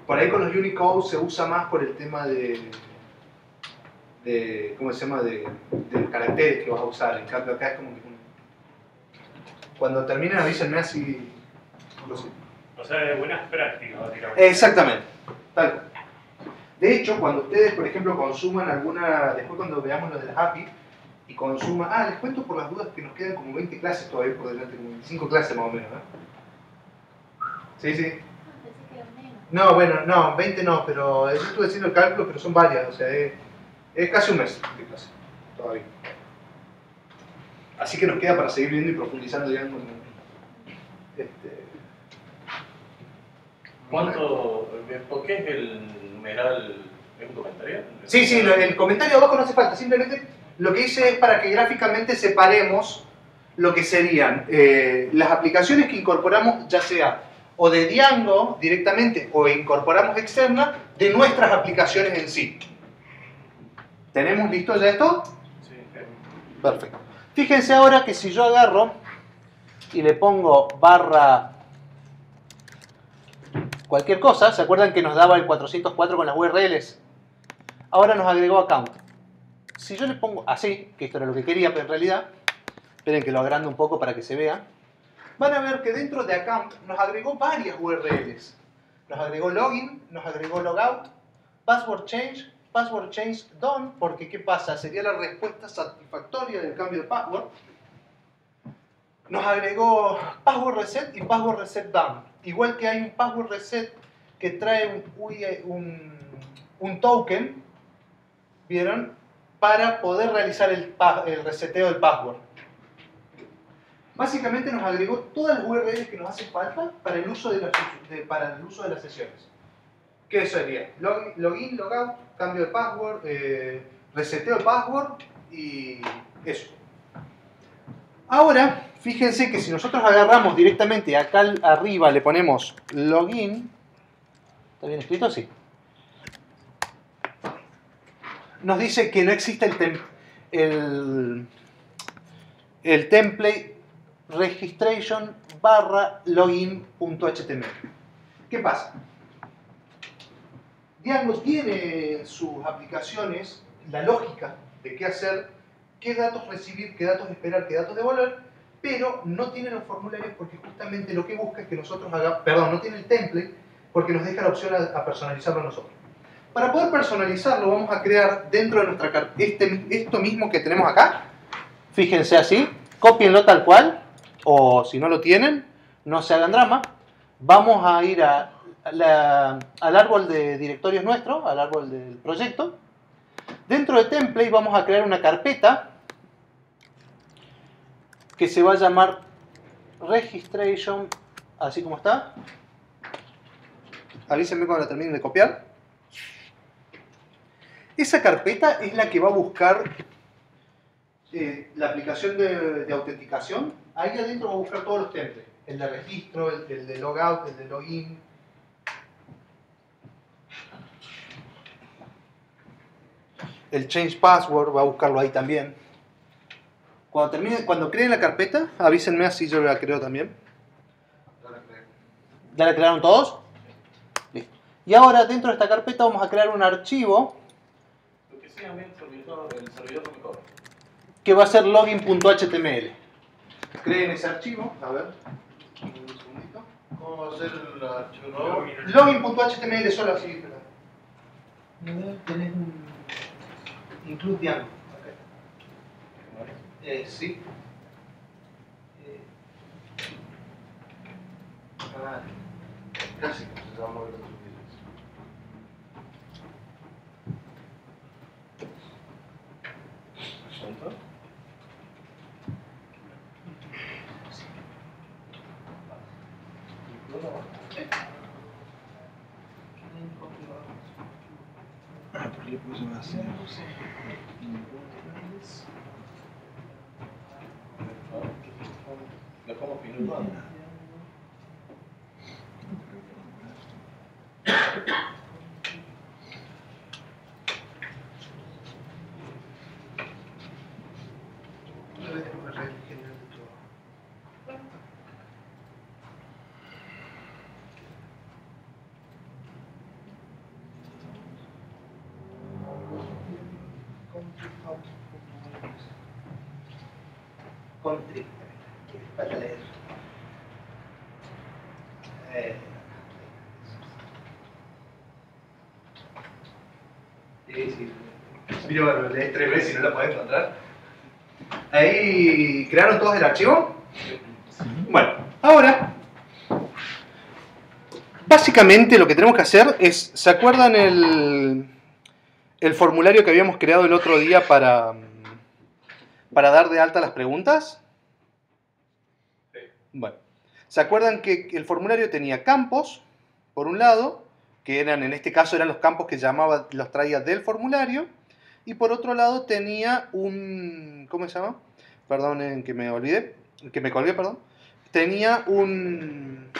Por ahí con los Unicode se usa más por el tema de ¿cómo se llama? De caracteres que vas a usar. En cambio acá es como que cuando terminen avísenme así. O sea, de buenas prácticas, básicamente. Exactamente. Tal. De hecho, cuando ustedes, por ejemplo, consuman alguna, después cuando veamos lo de las API, y consuman, les cuento por las dudas que nos quedan como 20 clases todavía por delante, como 25 clases más o menos, ¿no? Sí, sí. Pensé que era menos. No, bueno, no, 20 no, pero yo estuve haciendo el cálculo, pero son varias, o sea, es casi un mes de clase, todavía. Así que nos queda para seguir viendo y profundizando, digamos, ¿Por qué es el numeral? ¿Es un comentario? Sí, sí, el comentario abajo no hace falta, simplemente lo que hice es para que gráficamente separemos lo que serían las aplicaciones que incorporamos, ya sea o de Django directamente o incorporamos externa de nuestras aplicaciones en sí. ¿Tenemos listo ya esto? Sí. Perfecto. Fíjense ahora que si yo agarro y le pongo barra cualquier cosa, ¿se acuerdan que nos daba el 404 con las URLs? Ahora nos agregó account. Si yo le pongo así, que esto era lo que quería, pero en realidad, esperen que lo agrando un poco para que se vea, van a ver que dentro de account nos agregó varias URLs. Nos agregó login, nos agregó logout, password change done, porque ¿qué pasa? Sería la respuesta satisfactoria del cambio de password. Nos agregó password reset y password reset done. Igual que hay un password reset que trae un token, ¿vieron? Para poder realizar el reseteo del password. Básicamente nos agregó todas las URLs que nos hacen falta para el uso de las sesiones. ¿Qué sería? Login, logout, cambio de password, reseteo de password y eso. Ahora, fíjense que si nosotros agarramos directamente acá arriba, le ponemos login, ¿está bien escrito? Sí. Nos dice que no existe el template registration barra login.html. ¿Qué pasa? Django tiene en sus aplicaciones la lógica de qué hacer, qué datos recibir, qué datos esperar, qué datos devolver, pero no tiene los formularios porque justamente lo que busca es que nosotros hagamos, no tiene el template porque nos deja la opción a personalizarlo nosotros. Para poder personalizarlo vamos a crear dentro de nuestra carpeta esto mismo que tenemos acá. Fíjense así, cópienlo tal cual, o si no lo tienen, no se hagan drama. Vamos a ir al árbol de directorios nuestro, al árbol del proyecto. Dentro de template vamos a crear una carpeta que se va a llamar registration, así como está. Avísenme cuando la terminen de copiar. Esa carpeta es la que va a buscar la aplicación de autenticación. Ahí adentro va a buscar todos los templates. El de registro, el de logout, el de login. El change password va a buscarlo ahí también. Cuando creen la carpeta, avísenme así yo la creo también. ¿Ya la crearon todos? Listo. Y ahora dentro de esta carpeta vamos a crear un archivo El servidor que me cobra. que va a ser login.html. Creen ese archivo, a ver, un segundito. ¿Cómo va a ser el archivo nuevo? Login.html solo así, espera. Tenés un include Django. Okay. Sí. Casi, se va a mover los ¿Punto? Porque le puse más Le pongo minuto. Country. Para leer. Sí. Mira, bueno, lo lees 3 veces y no lo podés encontrar. Ahí crearon todos el archivo. Bueno, ahora básicamente lo que tenemos que hacer es, ¿se acuerdan el formulario que habíamos creado el otro día para dar de alta las preguntas? Sí. Bueno, ¿se acuerdan que el formulario tenía campos, por un lado, que eran, en este caso eran los campos que los traía del formulario, y por otro lado tenía un, ¿cómo se llama? Perdonen que me olvidé, que me colgué, perdón. Tenía un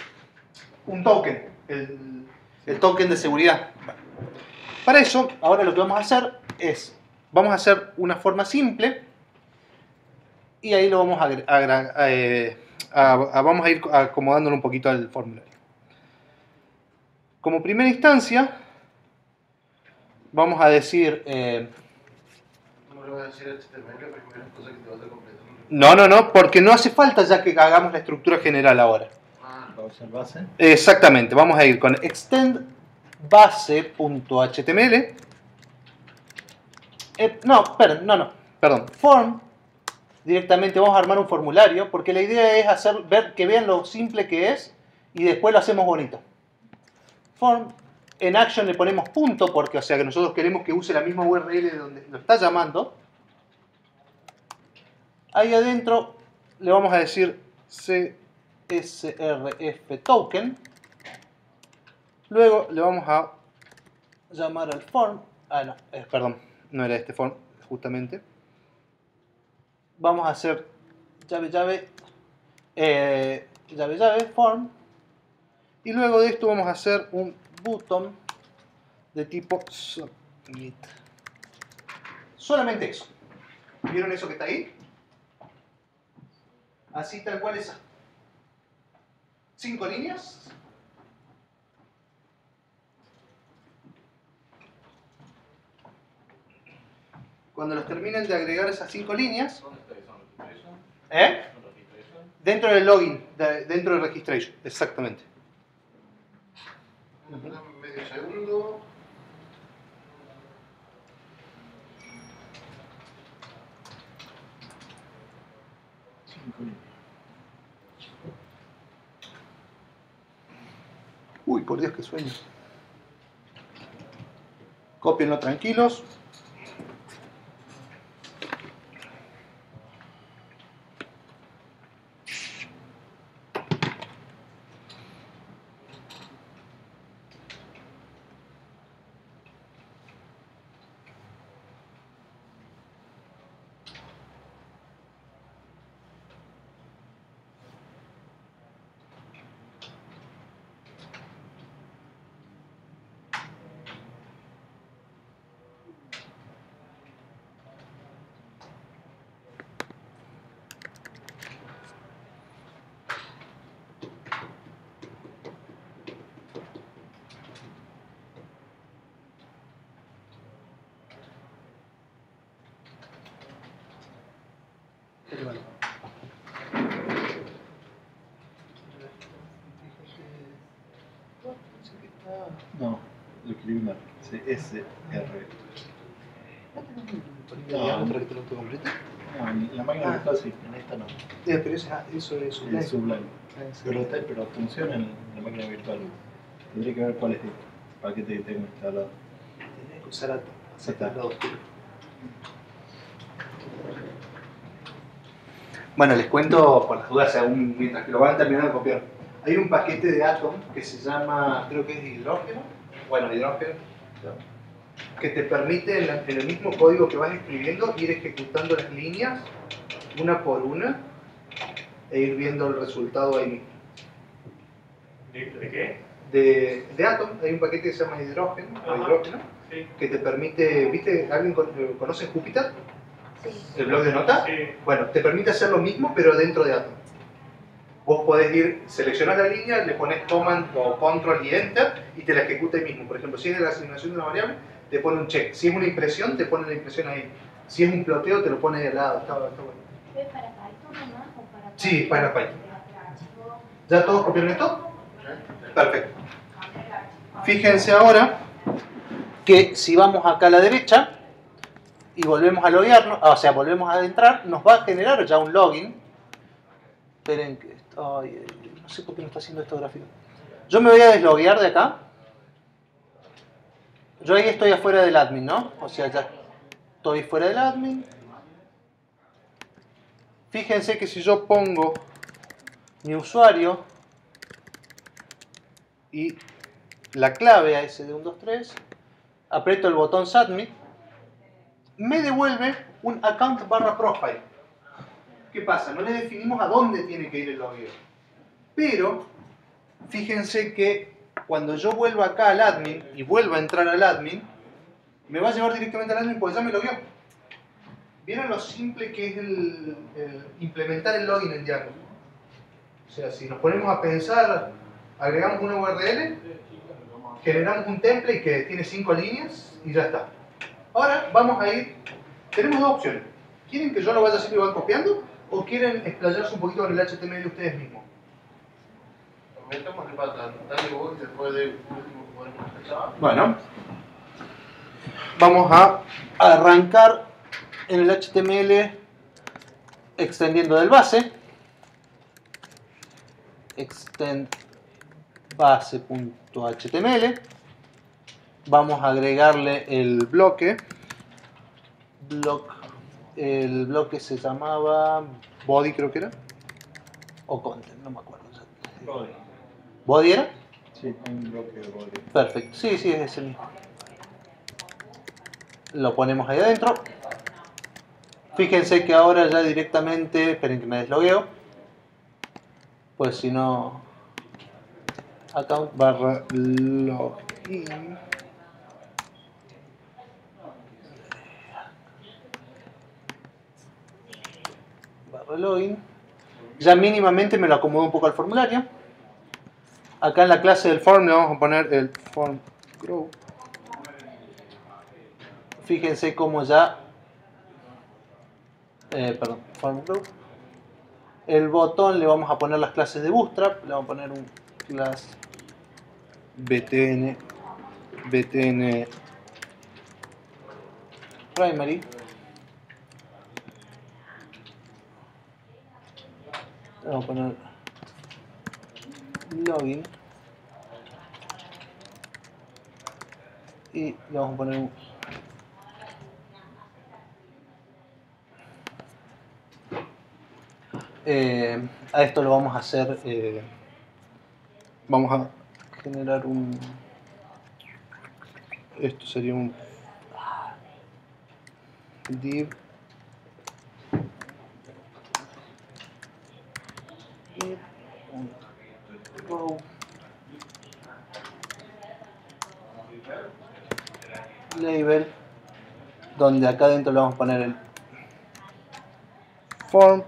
token, el token de seguridad. Bueno, para eso, ahora lo que vamos a hacer es, vamos a hacer una forma simple, y ahí lo vamos vamos a ir acomodándolo un poquito al formulario. Como primera instancia, vamos a decir... No me lo voy a decir HTML, porque es cosa que te vas a completar. No, porque no hace falta ya que hagamos la estructura general ahora. Va a usar base. Exactamente, vamos a ir con extend base.html. Perdón, form. Directamente vamos a armar un formulario, porque la idea es ver que vean lo simple que es y después lo hacemos bonito. Form, en action le ponemos punto, porque o sea que nosotros queremos que use la misma URL de donde lo está llamando. Ahí adentro le vamos a decir CSRF token. Luego le vamos a llamar al form. Perdón, no era este form, justamente. Vamos a hacer llave, form. Y luego de esto vamos a hacer un button de tipo submit. Solamente eso. ¿Vieron eso que está ahí? Así tal cual esas 5 líneas. Cuando los terminen de agregar esas 5 líneas, ¿Dónde está eso? ¿Registration? ¿eh? ¿Registration? Dentro del login, dentro del registration, exactamente. Medio segundo. Uy, por Dios, qué sueño. Cópienlo tranquilos. No, lo escribí mal. CSR. ¿La otra que te lo completo? No, en la máquina virtual sí, en esta no. Pero eso es Sublime. Es Sublime. Pero funciona en la máquina virtual. Tendría que ver cuál es el paquete que tengo instalado. Tendría que usar Está. Bueno, les cuento por las dudas, aún mientras que lo van terminando de copiar. Hay un paquete de Atom que se llama, creo que es hidrógeno. Bueno, hidrógeno. Que te permite en el mismo código que vas escribiendo ir ejecutando las líneas una por una e ir viendo el resultado ahí mismo. ¿De qué? De Atom hay un paquete que se llama hidrógeno, Ajá. Sí. que te permite, ¿viste? ¿Alguien conoce Júpiter? Sí. ¿El blog de notas? Sí. Bueno, te permite hacer lo mismo pero dentro de Atom. Vos podés ir, seleccionás la línea, le pones Command o Control y Enter y te la ejecuta ahí mismo. Por ejemplo, si es de la asignación de una variable, te pone un check. Si es una impresión, te pone la impresión ahí. Si es un ploteo, te lo pone de lado. Está bueno. ¿Es para Python nomás o para Python? Sí, para Python. ¿Ya todos copiaron esto? Perfecto. Fíjense ahora que si vamos acá a la derecha y volvemos a loguearnos, o sea, volvemos a entrar, nos va a generar ya un login. Esperen que... Ay, no sé por qué no está haciendo esto gráfico. Yo me voy a desloguear de acá. Yo ahí estoy afuera del admin, ¿no? O sea, ya estoy fuera del admin. Fíjense que si yo pongo mi usuario y la clave a SD123, aprieto el botón Submit, me devuelve un account /profile. ¿Qué pasa? No le definimos a dónde tiene que ir el logueo. Pero, fíjense que cuando yo vuelvo acá al admin y vuelvo a entrar al admin, me va a llevar directamente al admin porque ya me logueó. ¿Vieron lo simple que es el implementar el login en Django? O sea, si nos ponemos a pensar, agregamos una URL, generamos un template que tiene 5 líneas y ya está. Ahora vamos a ir, tenemos dos opciones. ¿Quieren que yo lo vaya haciendo igual copiando o quieren explayarse un poquito con el HTML ustedes mismos? Metámosle pata, dale vos y después de último podemos empezar. Bueno, vamos a arrancar en el HTML extendiendo del base. Extend base.html. Vamos a agregarle el bloque. El bloque se llamaba body, creo que era. O content, no me acuerdo. Body. ¿Body era? Sí, un bloque de body. Perfecto. Sí, es ese mismo. Lo ponemos ahí adentro. Fíjense que ahora ya directamente, esperen que me deslogueo, pues si no, account /login, /login, ya mínimamente me lo acomodo un poco al formulario. Acá en la clase del form le vamos a poner el form group. Fíjense cómo ya form group. El botón le vamos a poner las clases de Bootstrap. Le vamos a poner un class btn primary. Le vamos a poner login y le vamos a poner un a esto lo vamos a hacer, vamos a generar un, esto sería un div row label, donde acá dentro le vamos a poner el form.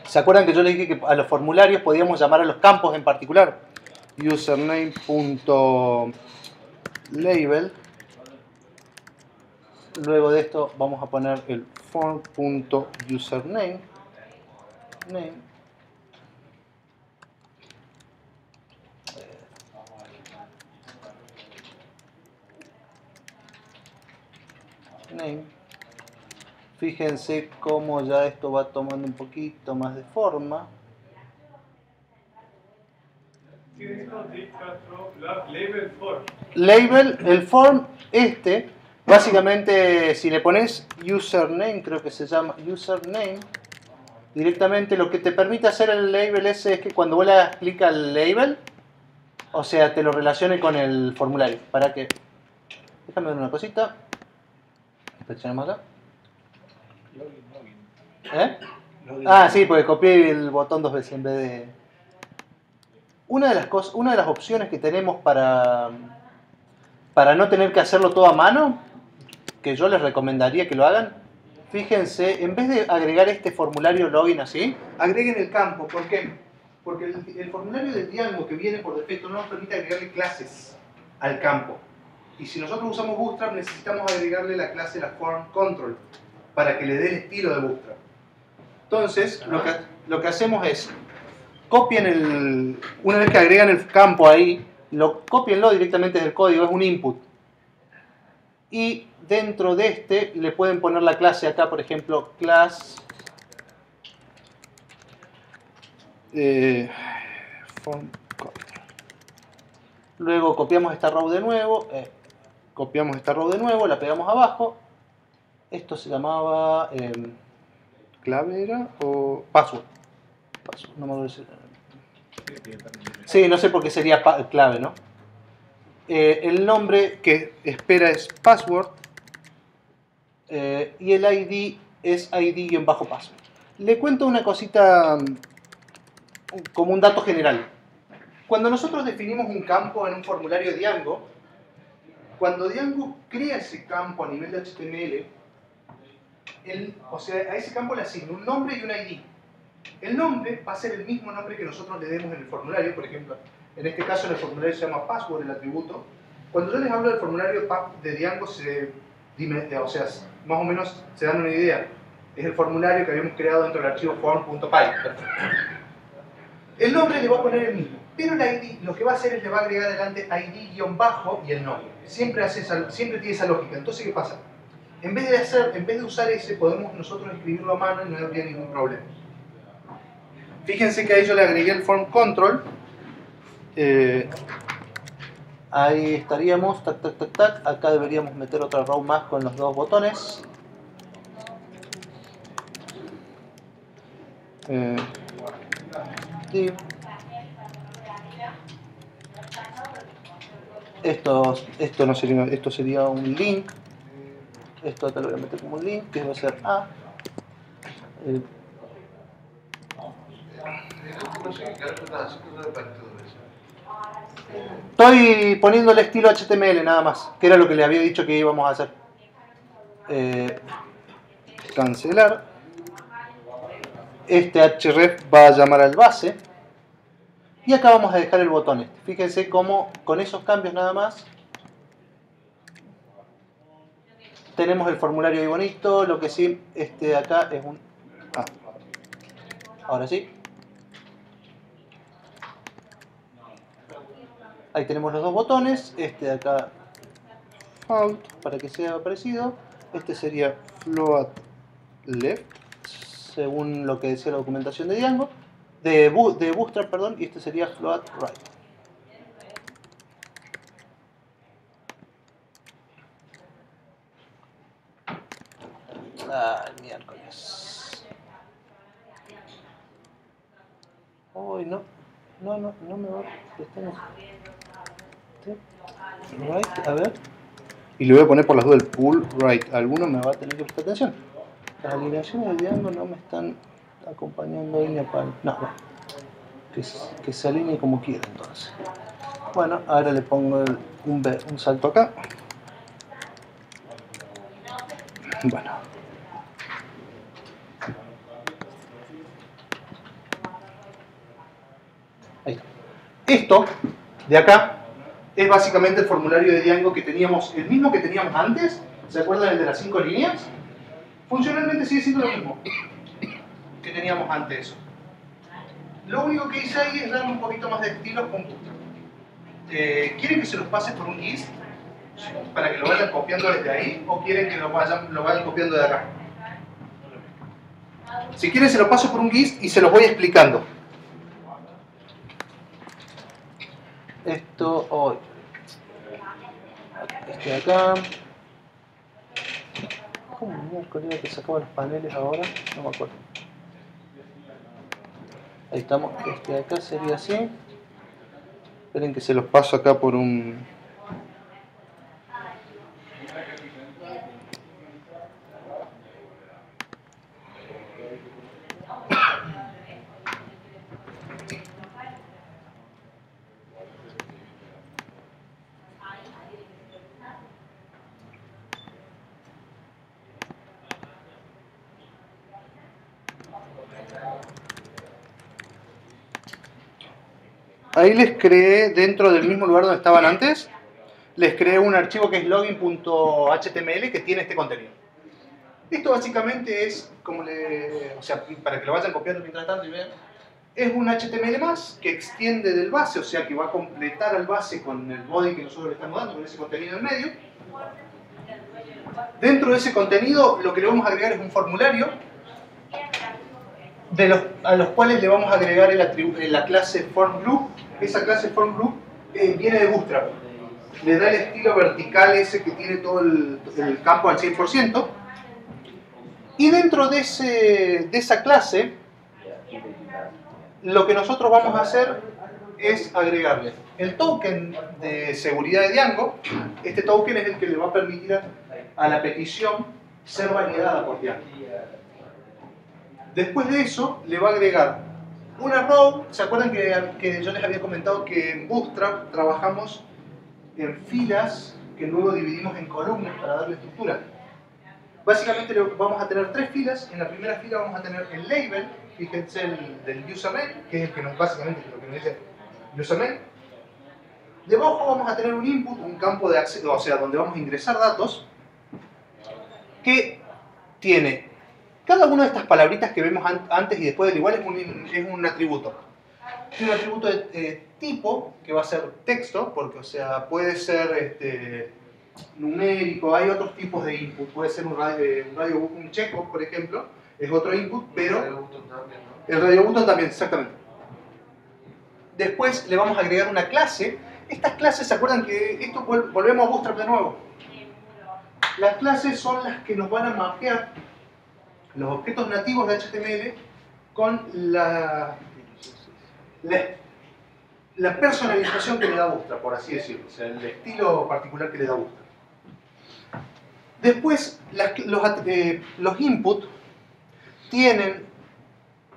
¿Se acuerdan que yo les dije que a los formularios podíamos llamar a los campos en particular? Username.label. Luego de esto vamos a poner el form.username. Name. Fíjense cómo ya esto va tomando un poquito más de forma. Label, el form básicamente si le pones username, creo que se llama username, directamente lo que te permite hacer el label ese es que cuando vos le das clic al label, o sea, te lo relacione con el formulario. Para que, déjame ver una cosita. Presionamos acá. ¿Eh? Ah, sí, porque copié el botón 2 veces en vez de... Una de las opciones que tenemos para no tener que hacerlo todo a mano, que yo les recomendaría que lo hagan, fíjense, en vez de agregar este formulario login así, agreguen el campo. ¿Por qué? Porque el formulario de Django que viene por defecto no nos permite agregarle clases al campo. Y si nosotros usamos Bootstrap necesitamos agregarle la clase, la form control, para que le dé el estilo de Bootstrap. Entonces, lo que hacemos es, copian una vez que agregan el campo ahí, Cópienlo directamente del código, es un input. Y dentro de este le pueden poner la clase acá, por ejemplo, class form control. Luego copiamos esta row de nuevo, la pegamos abajo. Esto se llamaba clave era o password. No me acuerdo. Sí, no sé por qué sería clave, ¿no? El nombre que espera es password y el ID es ID-password. Le cuento una cosita como un dato general. Cuando nosotros definimos un campo en un formulario Django, cuando Django crea ese campo a nivel de HTML, o sea, a ese campo le asigna un nombre y un ID. El nombre va a ser el mismo nombre que nosotros le demos en el formulario, por ejemplo, en este caso en el formulario se llama password, el atributo. Cuando yo les hablo del formulario de Django, o sea, más o menos se dan una idea. Es el formulario que habíamos creado dentro del archivo form.py. El nombre le va a poner el mismo, pero el ID lo que va a hacer es le va a agregar adelante ID-bajo y el nombre. Siempre tiene esa lógica. Entonces, ¿qué pasa? En vez de usar ese, podemos nosotros escribirlo a mano y no habría ningún problema. Fíjense que ahí yo le agregué el form control. Ahí estaríamos, tac, tac, tac, tac. Acá deberíamos meter otra row más con los dos botones. Sí. Esto no sería, esto sería un link. Esto acá lo voy a meter como un link, que va a ser A. Estoy poniendo el estilo HTML nada más, que era lo que le había dicho que íbamos a hacer. Cancelar. Este href va a llamar al base. Y acá vamos a dejar el botón este. Fíjense cómo con esos cambios nada más tenemos el formulario ahí bonito. Lo que sí, este de acá es un... ahora sí. Ahí tenemos los dos botones. Este de acá, Alt, para que sea parecido. Este sería float left, según lo que decía la documentación de Django. De Bootstrap, perdón. Y este sería float right. Miércoles. Uy, no me va a prestar. Right, a ver. Y le voy a poner por las dudas el pull right. Alguno me va a tener que prestar atención. Las alineaciones de Django no me están acompañando ahí ni para. No. Que se alinee como quiera entonces. Bueno, ahora le pongo un salto acá. Bueno. Ahí está. Esto de acá es básicamente el formulario de Django que teníamos, el mismo que teníamos antes. ¿Se acuerdan el de las 5 líneas? Funcionalmente sigue siendo lo mismo que teníamos antes. Lo único que hice ahí es darle un poquito más de estilo con Bootstrap. ¿Quieren que se los pase por un GIST para que lo vayan copiando desde ahí o quieren que lo vayan copiando de acá? Si quieren se lo paso por un GIST y se los voy explicando. Esto hoy. Este de acá. ¿Cómo miércoles que sacaba los paneles ahora? No me acuerdo. Ahí estamos. Este de acá sería así. Esperen que se los paso acá por un... Ahí les creé, dentro del mismo lugar donde estaban antes, les creé un archivo que es login.html que tiene este contenido. Esto básicamente es como o sea, para que lo vayan copiando mientras tanto y vean. es un HTML+, que extiende del base, o sea que va a completar al base con el body que nosotros le estamos dando, con ese contenido en medio. Dentro de ese contenido lo que le vamos a agregar es un formulario a los cuales le vamos a agregar la clase formGroup. Esa clase formGroup viene de Bootstrap. Le da el estilo vertical ese que tiene todo el campo al 100%. Y dentro de esa clase, lo que nosotros vamos a hacer es agregarle el token de seguridad de Django. Este token es el que le va a permitir a la petición ser validada por Django. Después de eso, le va a agregar una row. ¿Se acuerdan que yo les había comentado que en Bootstrap trabajamos en filas que luego dividimos en columnas para darle estructura? Básicamente vamos a tener 3 filas. En la primera fila vamos a tener el label, fíjense, del username, que es el que básicamente lo que nos dice username. Debajo vamos a tener un input, un campo de acceso, o sea, donde vamos a ingresar datos, que tiene cada una de estas palabritas que vemos antes y después del igual es un atributo. Tiene un atributo de tipo, que va a ser texto, porque o sea, puede ser numérico, hay otros tipos de input, puede ser un checkbox, por ejemplo, es otro input, pero el radio button también, exactamente. Después le vamos a agregar una clase. Estas clases, ¿se acuerdan que esto volvemos a Bootstrap de nuevo? Las clases son las que nos van a mapear los objetos nativos de HTML con la personalización que le da Bootstrap, por así decirlo, o sea, el estilo particular que le da Bootstrap. Después, los inputs tienen,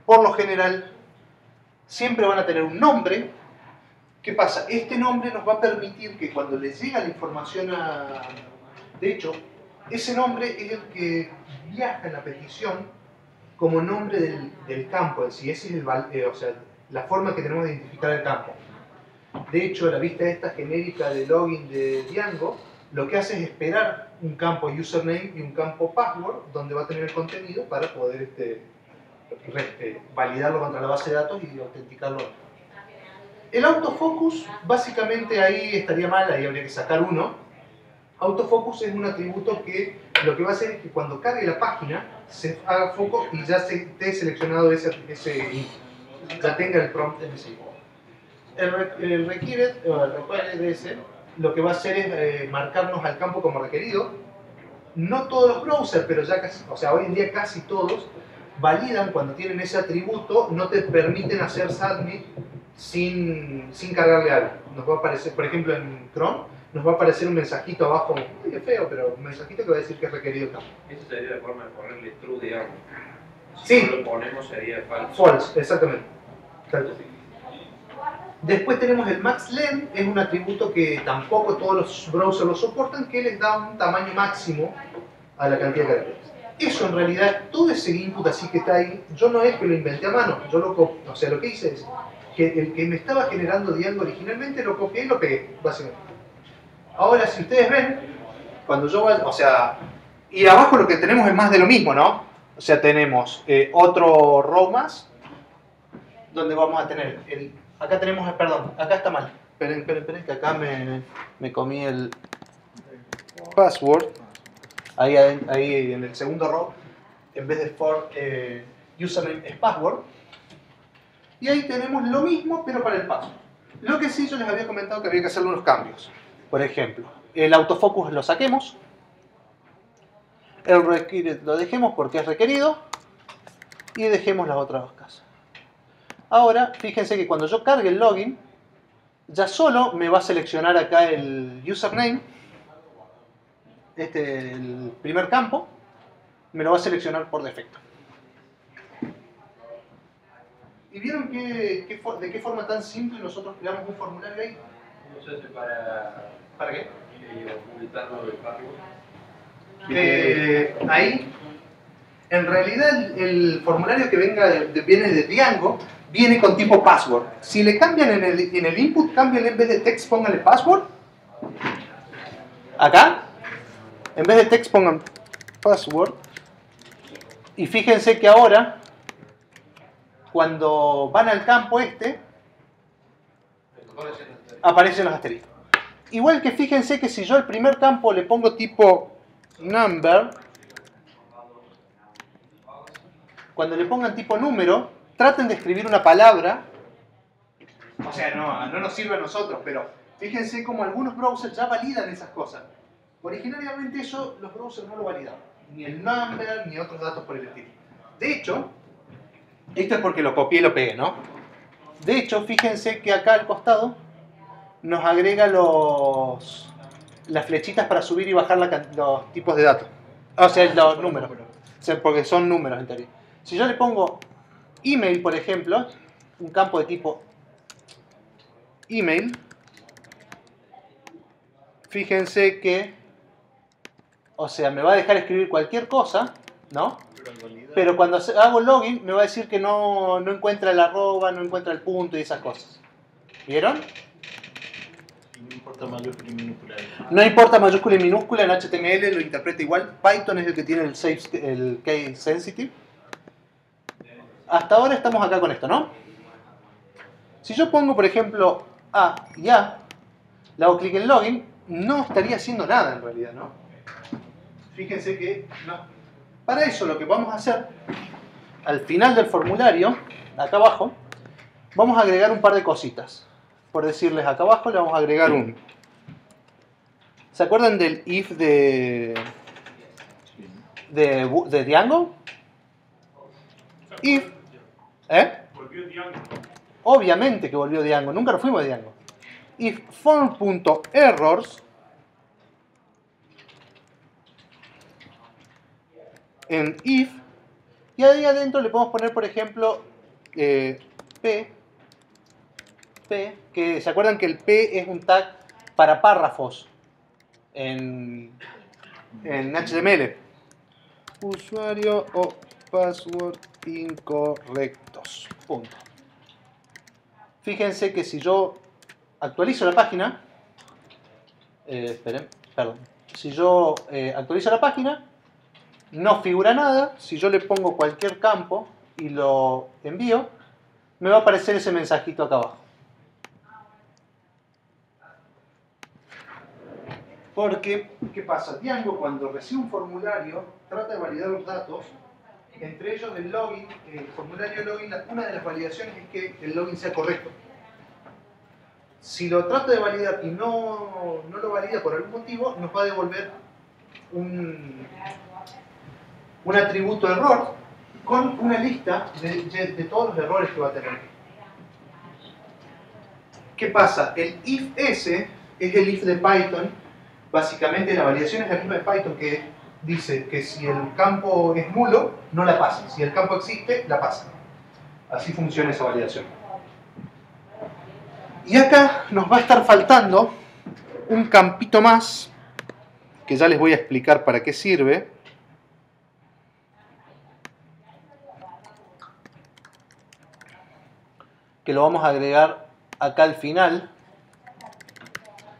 por lo general, siempre van a tener un nombre. ¿Qué pasa? Este nombre nos va a permitir que cuando les llega la información de hecho, ese nombre es el que viaja en la petición como nombre del campo en sí. Ese es o sea, la forma que tenemos de identificar el campo. De hecho, la vista esta genérica de login de Django lo que hace es esperar un campo username y un campo password donde va a tener el contenido para poder validarlo contra la base de datos y autenticarlo. El autofocus, básicamente ahí estaría mal, ahí habría que sacar uno. Autofocus es un atributo que lo que va a hacer es que cuando cargue la página se haga foco y ya se esté seleccionado ya tenga el prompt en ese. El requiere de ese, lo que va a hacer es marcarnos al campo como requerido. No todos los browsers, pero ya casi, o sea, hoy en día casi todos validan cuando tienen ese atributo, no te permiten hacer submit sin cargarle algo. Nos va a aparecer, por ejemplo, en Chrome, nos va a aparecer un mensajito abajo, muy feo, pero un mensajito que va a decir que es requerido el campo. Esa sería la forma de ponerle true, digamos. Sí. Si no lo ponemos sería falso. False, exactamente. Después tenemos el maxlen, es un atributo que tampoco todos los browsers lo soportan, que les da un tamaño máximo a la cantidad de caracteres. Eso en realidad, todo ese input así que está ahí, yo no es que lo inventé a mano, yo o sea, lo que hice es que el que me estaba generando Django originalmente lo copié y lo pegué, básicamente. Ahora, si ustedes ven, cuando yo vaya, o sea, y abajo lo que tenemos es más de lo mismo, ¿no? O sea, tenemos otro row más, donde vamos a tener acá tenemos, perdón, acá está mal. Esperen, que acá me comí el password. Ahí en el segundo row, en vez de for username es password. Y ahí tenemos lo mismo, pero para el password. Lo que sí yo les había comentado que había que hacerle unos cambios. Por ejemplo, el autofocus lo saquemos. El required lo dejemos porque es requerido. Y dejemos las otras dos casas. Ahora, fíjense que cuando yo cargue el login, ya solo me va a seleccionar acá el username, el primer campo, me lo va a seleccionar por defecto. ¿Y vieron de qué forma tan simple nosotros creamos un formulario ahí? ¿Cómo se hace para qué? ocultarlo del password? Ahí, en realidad el formulario que viene de Django viene con tipo password. Si le cambian en el input, cámbiale en vez de text, póngale password. Acá, en vez de text pongan password. Y fíjense que ahora cuando van al campo aparecen los asteriscos. Igual que fíjense que si yo al primer campo le pongo tipo number, cuando le pongan tipo número, traten de escribir una palabra. O sea, no nos sirve a nosotros, pero fíjense como algunos browsers ya validan esas cosas. Originariamente eso los browsers no lo validaban. Ni el number, ni otros datos por el estilo. De hecho, esto es porque lo copié y lo pegué, ¿no? De hecho, fíjense que acá al costado nos agrega las flechitas para subir y bajar los tipos de datos. O sea, los números. O sea, porque son números en teoría. Si yo le pongo email, por ejemplo, un campo de tipo email, fíjense que, o sea, me va a dejar escribir cualquier cosa, ¿no? Pero cuando hago login me va a decir que no encuentra el arroba, no encuentra el punto y esas cosas. ¿Vieron? Y no importa mayúscula y minúscula. No importa mayúscula y minúscula, en HTML lo interpreta igual. Python es el que tiene el case sensitive. Hasta ahora estamos acá con esto, ¿no? Si yo pongo, por ejemplo, A y A, le hago clic en login, no estaría haciendo nada en realidad, ¿no? Fíjense que no. Para eso lo que vamos a hacer, al final del formulario, acá abajo, vamos a agregar un par de cositas. Por decirles, acá abajo le vamos a agregar un... ¿Se acuerdan del if de Django? If... Volvió Django. Obviamente que volvió Django, nunca nos fuimos de Django. If form.errors en if, y ahí adentro le podemos poner, por ejemplo, P, que se acuerdan que el P es un tag para párrafos en HTML. Usuario o password incorrectos. Punto. Fíjense que si yo actualizo la página, si yo actualizo la página, no figura nada. Si yo le pongo cualquier campo y lo envío, me va a aparecer ese mensajito acá abajo. Porque, ¿qué pasa? Django, cuando recibe un formulario, trata de validar los datos. Entre ellos el login, el formulario de login, una de las validaciones es que el login sea correcto. Si lo trata de validar y no lo valida por algún motivo, nos va a devolver un atributo error con una lista de todos los errores que va a tener. ¿Qué pasa? El if ese es el if de Python. Básicamente la validación es la misma de Python, que dice que si el campo es nulo, no la pasa. Si el campo existe, la pasa. Así funciona esa validación. Y acá nos va a estar faltando un campito más, que ya les voy a explicar para qué sirve. Que lo vamos a agregar acá al final.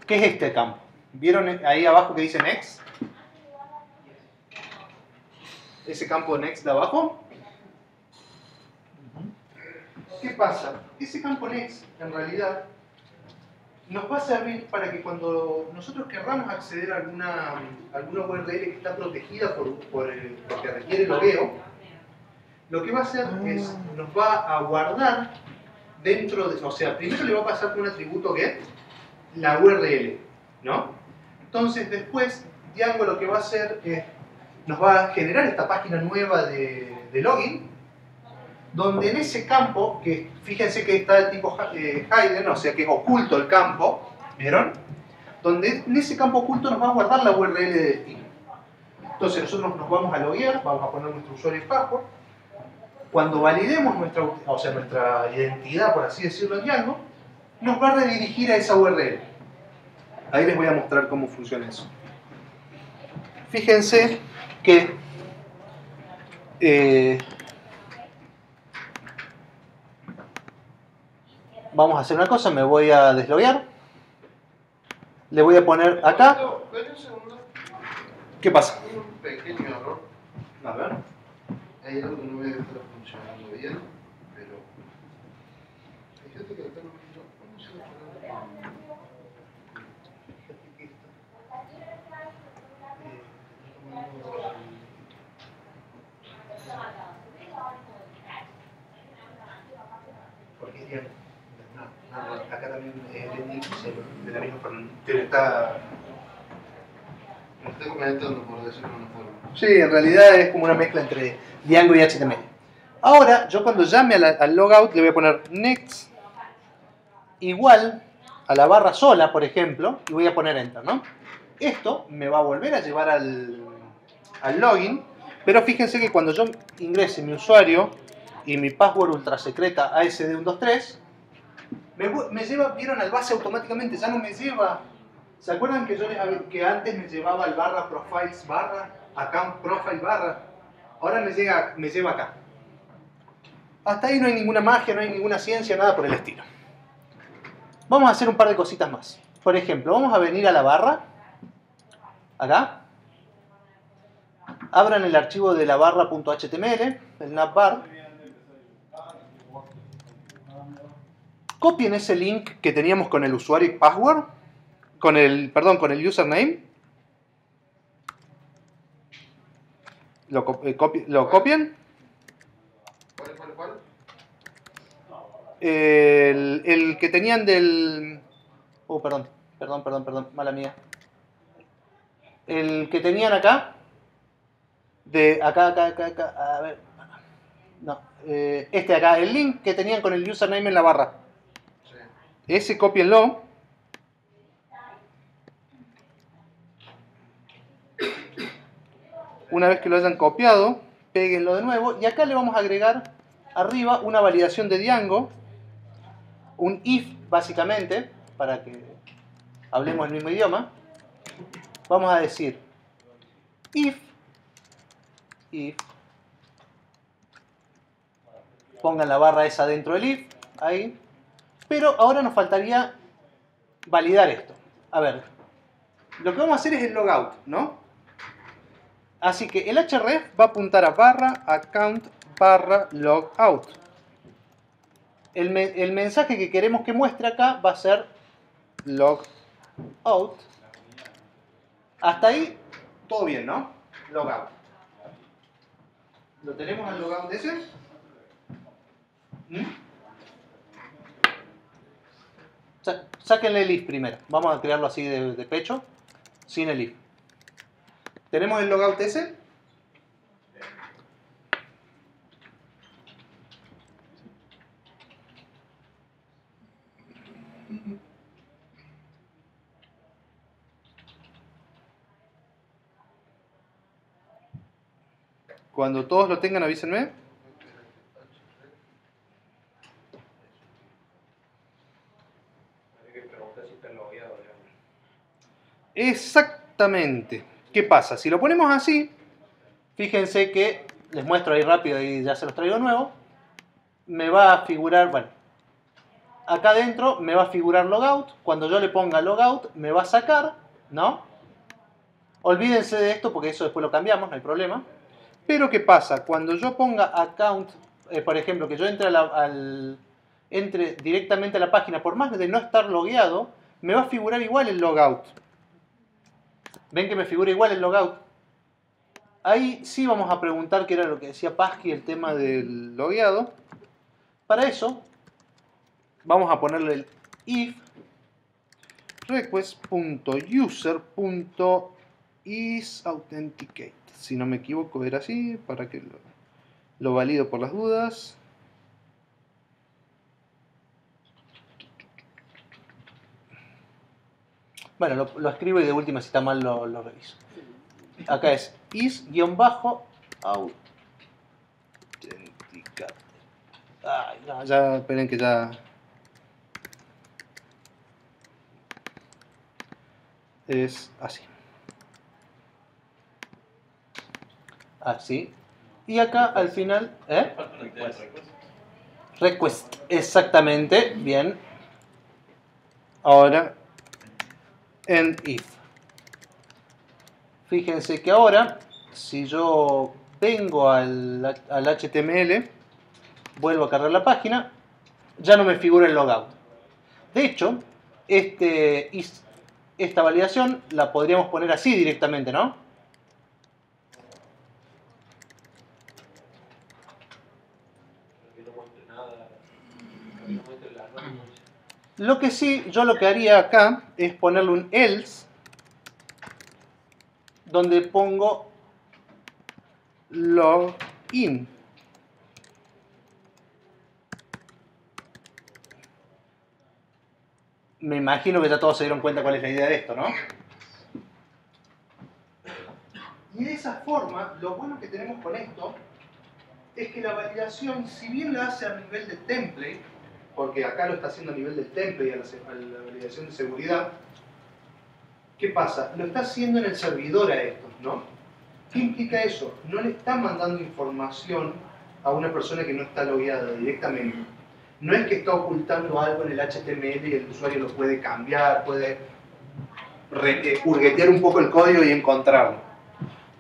¿Qué es este campo? ¿Vieron ahí abajo que dice next? Ese campo next de abajo. ¿Qué pasa? Ese campo next, en realidad, nos va a servir para que cuando nosotros querramos acceder a alguna URL que está protegida porque requiere logueo, lo que va a hacer es, nos va a guardar dentro de... O sea, primero le va a pasar con un atributo get la URL, ¿no? Entonces después Django lo que va a hacer es, nos va a generar esta página nueva de login, donde en ese campo, que fíjense que está el tipo hidden, o sea que es oculto el campo, ¿vieron? Donde en ese campo oculto nos va a guardar la URL de destino. Entonces nosotros nos vamos a loguear, vamos a poner nuestro usuario y password. Cuando validemos nuestra identidad, por así decirlo, en Django, nos va a redirigir a esa URL. Ahí les voy a mostrar cómo funciona eso. Fíjense que vamos a hacer una cosa, me voy a desloguear. Le voy a poner acá. ¿Qué pasa? Un pequeño error. A ver. Hay algo que no me está funcionando bien, pero también el Enix de la misma forma. Está... Me estoy comentando por decirlo de una forma. Sí, en realidad es como una mezcla entre Django y HTML. Ahora, yo cuando llame al logout le voy a poner next igual a la barra sola, por ejemplo, y voy a poner enter, ¿no? Esto me va a volver a llevar al login, pero fíjense que cuando yo ingrese mi usuario y mi password ultra secreta ASD123, me lleva, vieron, al base automáticamente, ya no me lleva. ¿Se acuerdan que que antes me llevaba al barra profiles barra, account profile barra? Ahora me lleva acá. Hasta ahí no hay ninguna magia, no hay ninguna ciencia, nada por el estilo. Vamos a hacer un par de cositas más. Por ejemplo, vamos a venir a la barra, acá. Abran el archivo de la barra.html, el navbar. Copien ese link que teníamos con el usuario y password, con el username. Lo copian. ¿Cuál? El que tenían del... perdón, mala mía. El que tenían acá. De acá, a ver. No, este de acá, el link que tenían con el username en la barra. Sí. Ese cópienlo. Una vez que lo hayan copiado, péguenlo de nuevo. Y acá le vamos a agregar arriba una validación de Django. Un if, básicamente, para que hablemos el mismo idioma. Vamos a decir if, pongan la barra esa dentro del if, ahí. Pero ahora nos faltaría validar esto. A ver, lo que vamos a hacer es el logout, ¿no? Así que el href va a apuntar a barra account barra logout. El mensaje que queremos que muestre acá va a ser logout. Hasta ahí, todo bien, ¿no? Logout. ¿Lo tenemos al logout ese? Sáquenle el if primero. Vamos a crearlo así de pecho, sin el if. ¿Tenemos el logout ese? Cuando todos lo tengan, avísenme. Exactamente. ¿Qué pasa? Si lo ponemos así, fíjense que, les muestro ahí rápido y ya se los traigo de nuevo, me va a figurar, bueno, acá adentro me va a figurar logout. Cuando yo le ponga logout, me va a sacar, ¿no? Olvídense de esto porque eso después lo cambiamos, no hay problema. Pero ¿qué pasa? Cuando yo ponga account, por ejemplo, que yo entre, entre directamente a la página, por más de no estar logueado, me va a figurar igual el logout. ¿Ven que me figura igual el logout? Ahí sí vamos a preguntar qué era lo que decía Pasky, el tema del logueado. Para eso, vamos a ponerle el if request.user.isAuthenticated. Si no me equivoco era así, para que lo valido por las dudas. Bueno, lo escribo y de última si está mal lo reviso. Acá es is-authenticated. Ay, no, ya esperen que ya... Es así. Así. Y acá al final... Request. Exactamente. Bien. Ahora... end if. Fíjense que ahora, si yo vengo al HTML, vuelvo a cargar la página, ya no me figura el logout. De hecho, esta validación la podríamos poner así directamente, ¿no? Lo que sí, yo lo que haría acá es ponerle un else donde pongo login. Me imagino que ya todos se dieron cuenta cuál es la idea de esto, ¿no? Y de esa forma, lo bueno que tenemos con esto es que la validación, si bien la hace a nivel de template, porque acá lo está haciendo a nivel del template y a la validación de seguridad, ¿qué pasa? Lo está haciendo en el servidor a esto, ¿no? ¿Qué implica eso? No le está mandando información a una persona que no está logueada directamente. No es que está ocultando algo en el HTML y el usuario lo puede cambiar, puede hurguetear un poco el código y encontrarlo.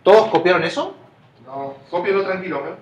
¿Todos copiaron eso? No. Cópialo tranquilo, ¿eh?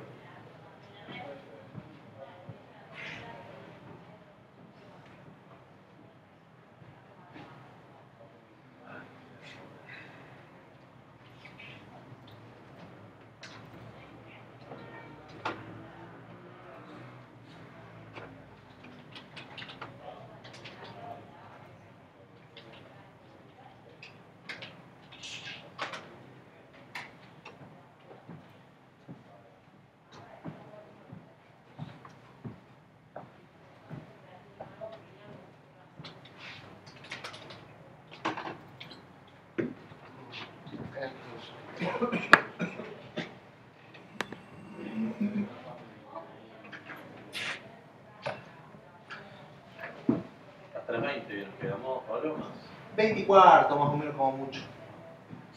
Hasta las 20 nos quedamos, Pablo, más. 24 más o menos como mucho.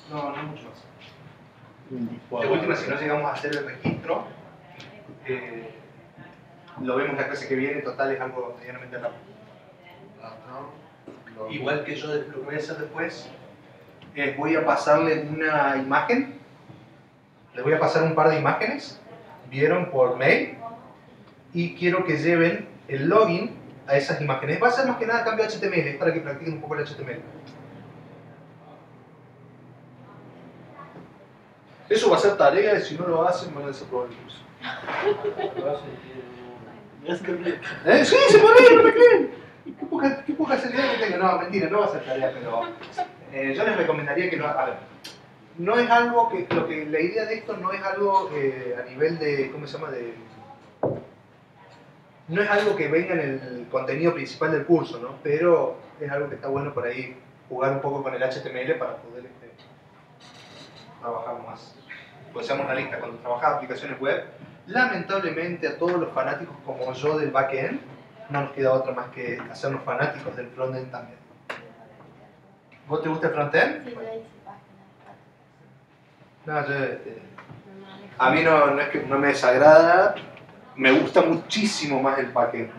No, no mucho más. De última, si no llegamos a hacer el registro, lo vemos la clase que viene, total es algo medianamente rápido. Igual que yo lo que voy a hacer después, voy a pasarle una imagen, les voy a pasar un par de imágenes, vieron por mail, y quiero que lleven el login a esas imágenes. Va a ser más que nada cambio HTML, es para que practiquen un poco el HTML. Eso va a ser tarea y si no lo hacen van a desaprobar el curso. Sí, se puede ir, no me creen. Qué poca seriedad que tengo. No, mentira, no va a ser tarea, pero yo les recomendaría que lo hagan. A ver, no es algo que, la idea de esto no es algo a nivel de, ¿cómo se llama? No es algo que venga en el contenido principal del curso, ¿no? Pero es algo que está bueno por ahí jugar un poco con el HTML para poder trabajar más. Pues seamos realistas, cuando trabajas aplicaciones web, lamentablemente a todos los fanáticos como yo del backend, no nos queda otra más que hacernos fanáticos del frontend también. ¿Vos te gusta el frontend? Sí, yo hice páginas. No, yo, a mí no es que no me desagrada, me gusta muchísimo más el backend,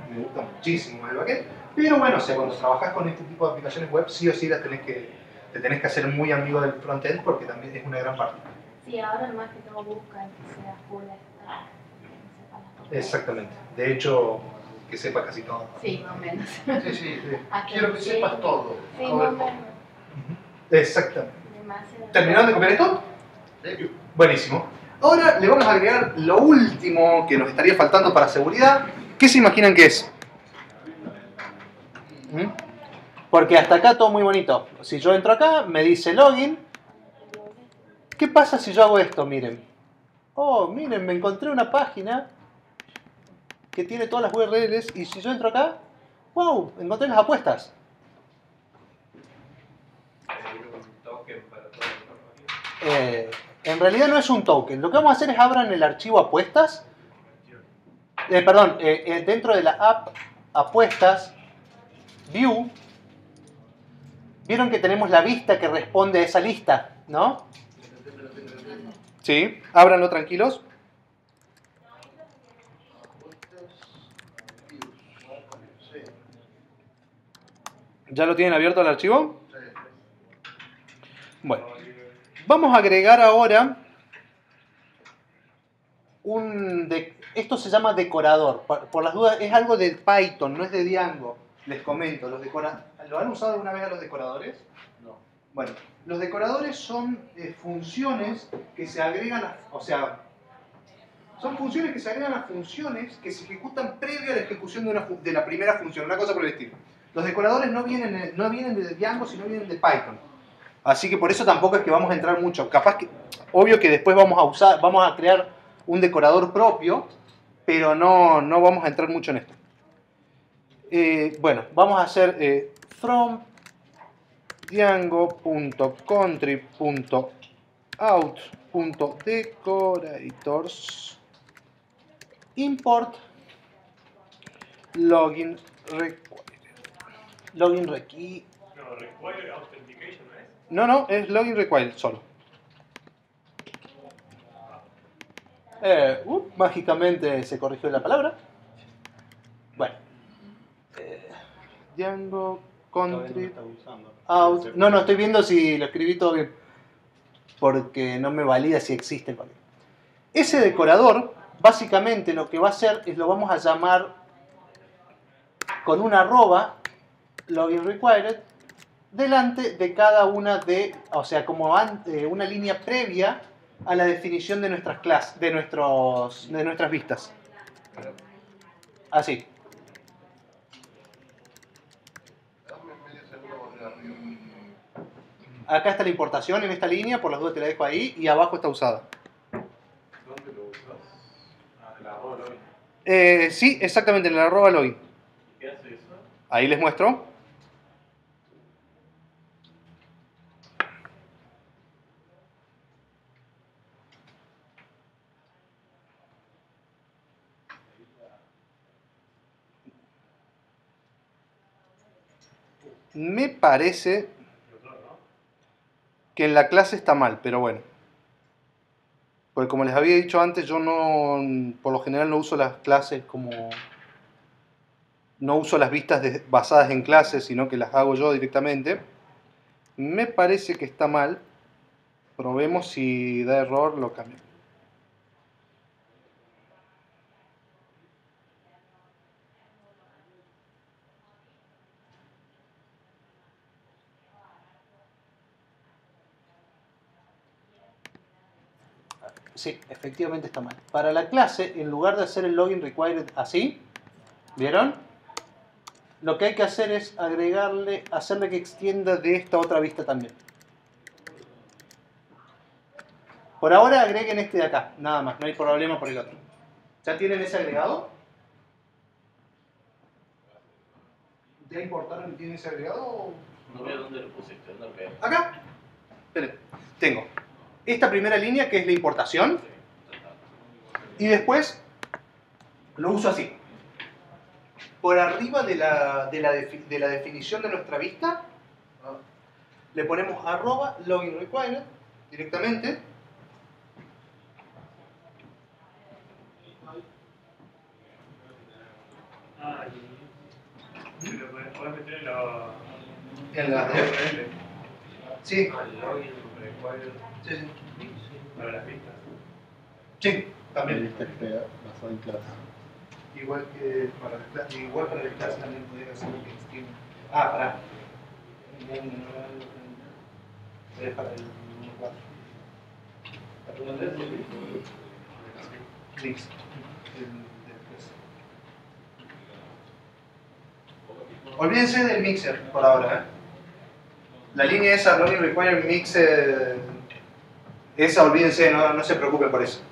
pero bueno, o sea, cuando trabajas con este tipo de aplicaciones web, sí o sí te tenés que hacer muy amigo del frontend porque también es una gran parte. Sí, ahora más que todo busca que sea full stack, que sepa las cosas. Exactamente, de hecho, que sepa casi todo. Sí, más o menos. Sí, sí. Hasta Quiero que sí. sepas todo. Sí, todo más el o todo. menos. Exactamente. Demasiado. ¿Terminaron de copiar esto? Sí. Buenísimo. Ahora le vamos a agregar lo último que nos estaría faltando para seguridad. ¿Qué se imaginan que es? ¿Mm? Porque hasta acá todo muy bonito. Si yo entro acá, me dice login. ¿Qué pasa si yo hago esto? Miren. Oh, miren, me encontré una página que tiene todas las URLs y si yo entro acá, wow, encontré las apuestas. En realidad no es un token. Lo que vamos a hacer es abran el archivo apuestas. Dentro de la app apuestas, view, vieron que tenemos la vista que responde a esa lista, ¿no? Sí, ábranlo tranquilos. ¿Ya lo tienen abierto el archivo? Bueno, vamos a agregar ahora esto se llama decorador. Por las dudas, es algo de Python, no es de Django. Les comento, ¿lo han usado alguna vez a los decoradores? No. Bueno, los decoradores son funciones que se agregan son funciones que se agregan a funciones que se ejecutan previa a la ejecución de la primera función, una cosa por el estilo. Los decoradores no vienen de Django, sino vienen de Python. Así que por eso tampoco es que vamos a entrar mucho. Capaz que, obvio que después vamos a crear un decorador propio, pero no vamos a entrar mucho en esto. Bueno, vamos a hacer from django.country.out.decorators import login required. No, require authentication, ¿no es? No, es login required solo. Mágicamente se corrigió la palabra. Bueno. Django country out. No, estoy viendo si lo escribí todo bien. Porque no me valida si existe el paquete. Ese decorador, básicamente lo que va a hacer es lo vamos a llamar con una arroba login required delante de cada una o sea, como una línea previa a la definición de nuestras clases, de nuestras vistas. Así. Dame medio segundo volver arriba. Acá está la importación en esta línea, por las dudas te la dejo ahí, y abajo está usada. ¿Dónde lo usas? Ah, en la arroba login. Sí, exactamente, en la arroba login. ¿Qué hace eso? Ahí les muestro. Me parece que en la clase está mal, pero bueno. Porque como les había dicho antes, yo por lo general no uso las clases como... No uso las vistas basadas en clases, sino que las hago yo directamente. Me parece que está mal. Probemos si da error, lo cambio. Sí, efectivamente está mal. Para la clase, en lugar de hacer el login required así, ¿vieron? Lo que hay que hacer es hacerle que extienda de esta otra vista también. Por ahora agreguen este de acá, nada más, no hay problema por el otro. ¿Ya tienen ese agregado? ¿Ya importaron y tienen ese agregado? No veo dónde lo pusiste, dónde lo pegaste. ¿Acá? Esperen, tengo esta primera línea que es la importación y después lo uso así. Por arriba de la definición de nuestra vista le ponemos arroba login required directamente. Y lo podés meter en la URL. Sí. login required Sí. para las vistas. Sí, también. Lista crea basada en clase. Igual que para las clases, también podría hacer lo que extiende. Para. Es para el 4. Clics. Olvídense del mixer por ahora. La línea esa, login require mixer, esa olvídense, no se preocupen por eso.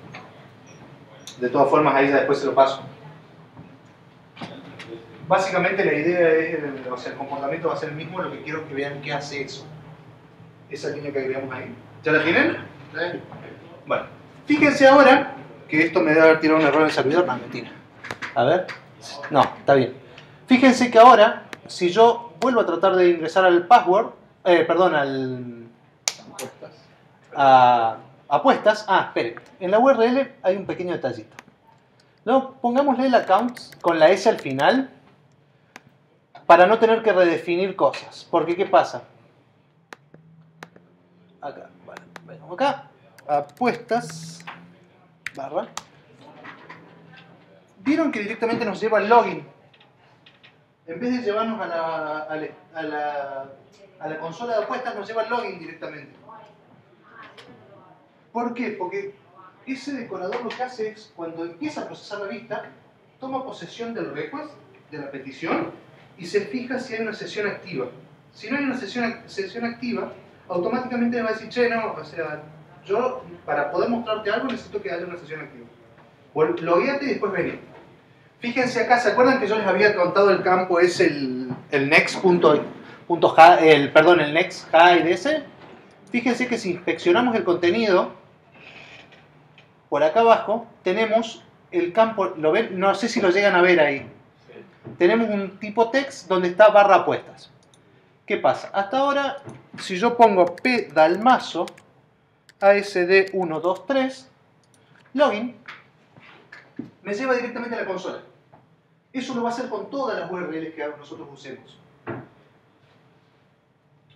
De todas formas, ahí ya después se lo paso. Básicamente la idea es, el comportamiento va a ser el mismo, lo que quiero que vean qué hace eso. Esa línea que agregamos ahí. ¿Ya la tienen? ¿Sí? Bueno, fíjense ahora que esto me debe haber tirado un error en el servidor. No, mentira. A ver. No, está bien. Fíjense que ahora, si yo vuelvo a tratar de ingresar al password, a apuestas. Esperen. En la URL hay un pequeño detallito. No, pongámosle el account con la S al final para no tener que redefinir cosas. Porque, ¿qué pasa? Acá, bueno, venimos acá. Apuestas. Barra. ¿Vieron que directamente nos lleva al login? En vez de llevarnos a la consola de apuestas, nos lleva al login directamente. ¿Por qué? Porque ese decorador lo que hace es, cuando empieza a procesar la vista, toma posesión del request, de la petición, y se fija si hay una sesión activa. Si no hay una sesión activa, automáticamente me va a decir, che, no, o sea, yo para poder mostrarte algo necesito que haya una sesión activa. Logueate y después vení. Fíjense acá, ¿se acuerdan que yo les había contado el campo es el next el next HIDS? Fíjense que si inspeccionamos el contenido, por acá abajo tenemos el campo, ¿lo ven? No sé si lo llegan a ver ahí. Tenemos un tipo text donde está barra apuestas. ¿Qué pasa? Hasta ahora, si yo pongo P Dalmazo ASD123 login, me lleva directamente a la consola. Eso lo va a hacer con todas las URLs que nosotros usemos.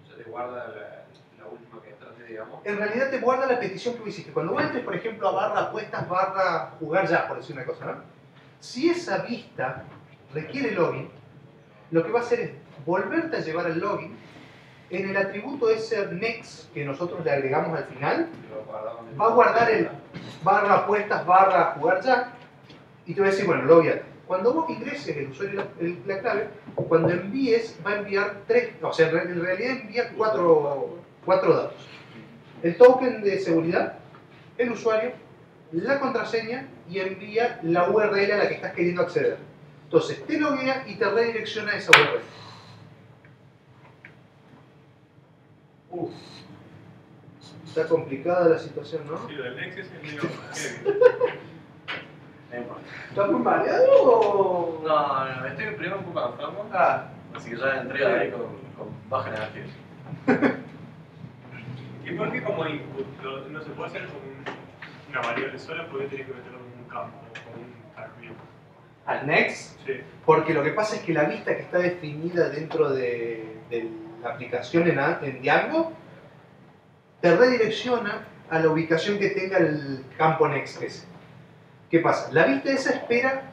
Se te guarda la última que entraste, digamos. En realidad te guarda la petición que hiciste. Cuando vos entres, por ejemplo, a barra apuestas, barra jugar ya, por decir una cosa, ¿no? Si esa vista requiere login, lo que va a hacer es volverte a llevar al login en el atributo ese next que nosotros le agregamos al final. Va a guardar el barra apuestas, barra jugar ya, y te va a decir, bueno, logueate. Cuando vos ingreses el usuario y la clave, cuando envíes, va a enviar tres, o sea, en realidad envía cuatro datos. El token de seguridad, el usuario, la contraseña y envía la URL a la que estás queriendo acceder. Entonces, te loguea y te redirecciona a esa URL. Está complicada la situación, ¿no? Sí, lo del Nexus es medio heavy. ¿Estás muy mareado o...? No, estoy primero un poco enfermo. Así que ya entré ahí con baja energía. ¿Y por qué como input no se puede hacer con una variable sola? ¿Por qué tenés que meterlo en un campo, con un tag view? ¿Al next? Sí. Porque lo que pasa es que la vista que está definida dentro de la aplicación en Django te redirecciona a la ubicación que tenga el campo next ese. ¿Qué pasa? La vista esa espera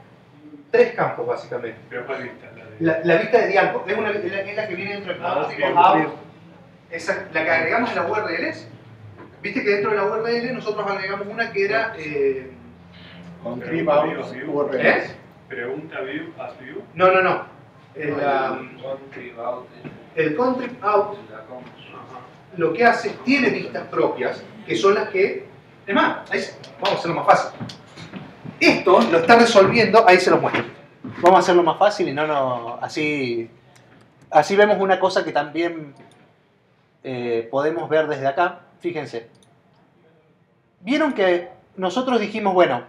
tres campos básicamente. ¿Pero cuál vista? La vista de Django es la que viene dentro del campo. La que agregamos en la URLs. Viste que dentro de la URL nosotros agregamos una que era... Contrib out URL. Pregunta view, as view. No. El contrib out lo que hace, tiene vistas propias, que son las que... Es más, vamos a hacerlo más fácil. Esto lo está resolviendo, ahí se lo muestro. Vamos a hacerlo más fácil y así vemos una cosa que también podemos ver desde acá. Fíjense. Vieron que nosotros dijimos, bueno,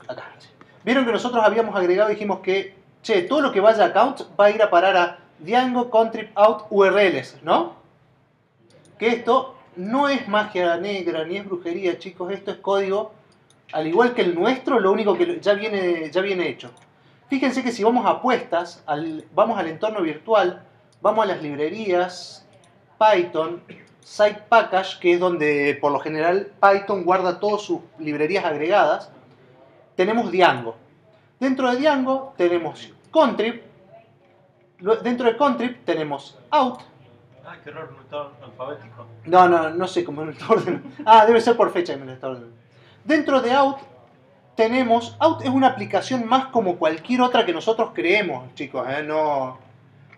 acá. Vieron que nosotros habíamos agregado, dijimos que, che, todo lo que vaya a account va a ir a parar a Django contrib out URLs, ¿no? Que esto no es magia negra ni es brujería, chicos, esto es código, al igual que el nuestro, lo único que ya viene hecho. Fíjense que si vamos a apuestas, vamos al entorno virtual, vamos a las librerías, Python, Site Package, que es donde por lo general Python guarda todas sus librerías agregadas, tenemos Django. Dentro de Django tenemos contrib, dentro de contrib tenemos out. Ah, qué raro, no está alfabético. No sé cómo en el orden. Debe ser por fecha en el orden. Dentro de out tenemos, out es una aplicación más como cualquier otra que nosotros creemos, chicos, no.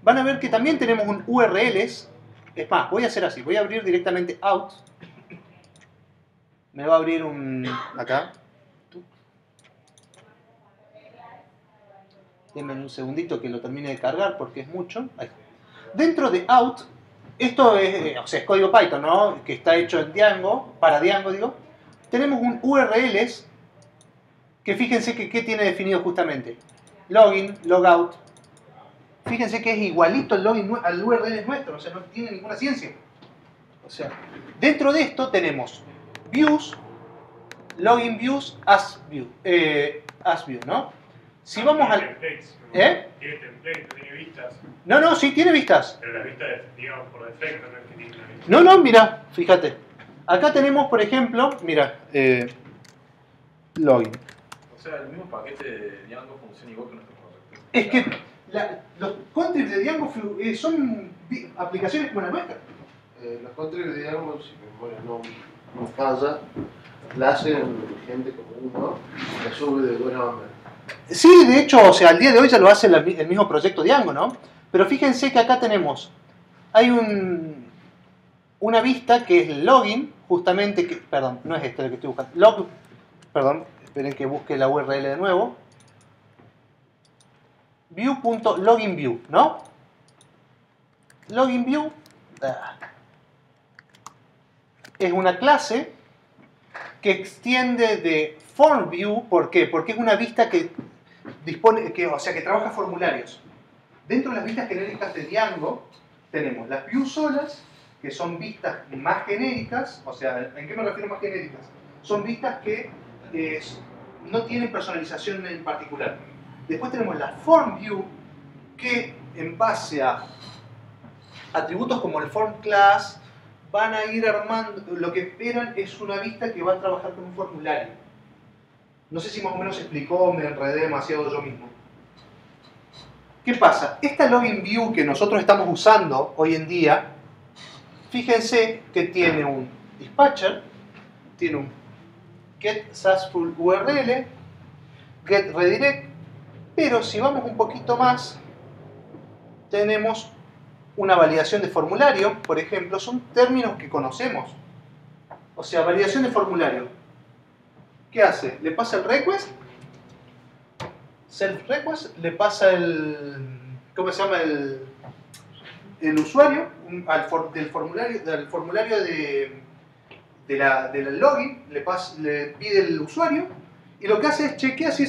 Van a ver que también tenemos un URLs. Es más, voy a hacer así, voy a abrir directamente out. Me va a abrir acá. Denme un segundito que lo termine de cargar porque es mucho. Ahí. Dentro de out, esto es código Python, ¿no? Que está hecho en Django, para Django digo. Tenemos un URLs que fíjense que ¿qué tiene definido justamente? Login, logout. Fíjense que es igualito el login al URL nuestro, o sea, no tiene ninguna ciencia. O sea, dentro de esto tenemos views, login views, as view, ¿no? Si vamos al... Templates, ¿no? ¿Eh? Tiene templates, no tiene vistas. No, sí, tiene vistas. Pero las vistas, digamos, por defecto, no es que tiene una vista. No, mira, fíjate. Acá tenemos, por ejemplo, mira, login. O sea, el mismo paquete de Django funciona igual que nuestro proyecto. Es que los contributs de Django son aplicaciones como la nuestra. Los controles de Django, si mi memoria no falla, la hacen gente como uno, la sube de buena onda. Sí, de hecho, o sea, al día de hoy ya lo hace el mismo proyecto Django, ¿no? Pero fíjense que acá tenemos, hay una vista que es el login, justamente, perdón, no es este el que estoy buscando, perdón, esperen que busque la URL de nuevo, view.loginView, ¿no? LoginView es una clase que extiende de FormView. ¿Por qué? Porque es una vista que o sea, que trabaja formularios. Dentro de las vistas genéricas de Django tenemos las views solas, que son vistas más genéricas. O sea, ¿en qué me refiero más genéricas? Son vistas que no tienen personalización en particular. Después tenemos la FormView, que en base a atributos como el form class van a ir armando, lo que esperan es una vista que va a trabajar con un formulario. No sé si más o menos explicó o me enredé demasiado yo mismo. ¿Qué pasa? Esta login view que nosotros estamos usando hoy en día, fíjense que tiene un dispatcher, tiene un get successful URL, get redirect, pero si vamos un poquito más, tenemos una validación de formulario, por ejemplo, son términos que conocemos. O sea, validación de formulario. ¿Qué hace? Le pasa el request, self request, le pasa ¿cómo se llama? El usuario del formulario del login, le pide el usuario, y lo que hace es chequear si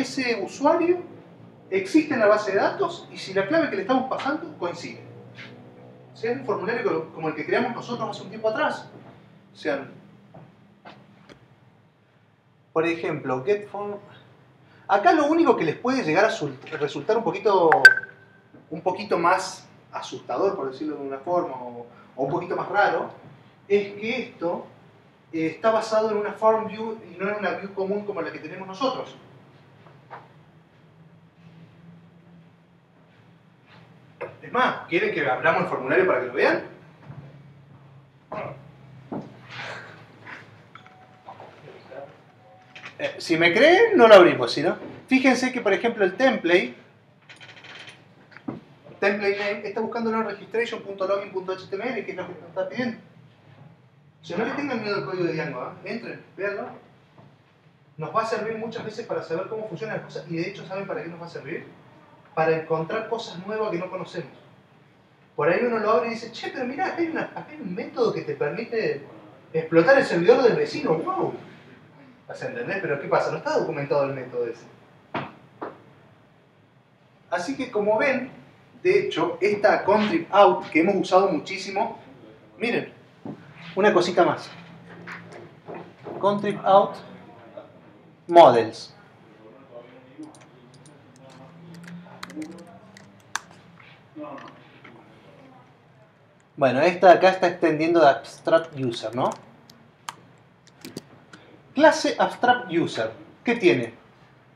ese usuario existe en la base de datos y si la clave que le estamos pasando coincide. O sea, es un formulario como el que creamos nosotros hace un tiempo atrás. O sea, por ejemplo, getForm. Acá lo único que les puede llegar a resultar un poquito más asustador, por decirlo de una forma, o un poquito más raro, es que esto está basado en una form view y no en una view común como la que tenemos nosotros. Es más, ¿quieren que abramos el formulario para que lo vean? Si me creen, no lo abrimos, ¿sí, no? Fíjense que, por ejemplo, el template name está buscando una registration.login.html, que es lo que nos está pidiendo. O sea, no le tengan miedo al código de Django, ¿eh? Entren, véanlo. Nos va a servir muchas veces para saber cómo funcionan las cosas, y de hecho, ¿saben para qué nos va a servir? Para encontrar cosas nuevas que no conocemos. Por ahí uno lo abre y dice, che, pero mirá, acá hay un método que te permite explotar el servidor del vecino. ¡Wow! ¿Entendés? Pero ¿qué pasa? No está documentado el método ese. Así que como ven, de hecho, esta contrib out que hemos usado muchísimo, miren, una cosita más. Contrib out models. Bueno, esta de acá está extendiendo de abstract user, ¿no? Clase abstract user, ¿qué tiene?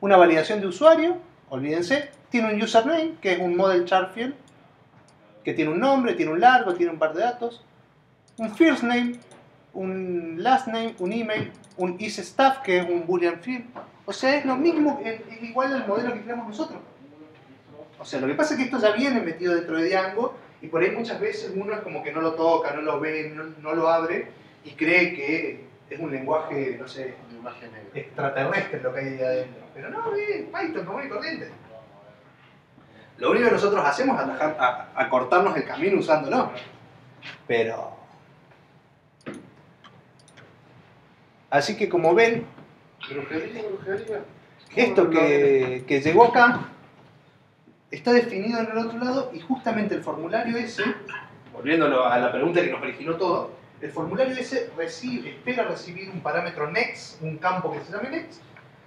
Una validación de usuario, olvídense, tiene un username, que es un model char field, que tiene un nombre, tiene un largo, tiene un par de datos, un first name, un last name, un email, un isStaff, que es un boolean field. O sea, es lo mismo, es igual al modelo que creamos nosotros. O sea, lo que pasa es que esto ya viene metido dentro de Django, y por ahí muchas veces uno es como que no lo toca, no lo ve, no lo abre, y cree que es un lenguaje, no sé, extraterrestre lo que hay ahí adentro. Pero no, es Python común y corriente. Lo único que nosotros hacemos es acortarnos el camino usándolo. Pero... Así que como ven, esto que llegó acá está definido en el otro lado, y justamente el formulario ese, volviendo a la pregunta que nos originó todo, el formulario ese espera recibir un parámetro next, un campo que se llame next,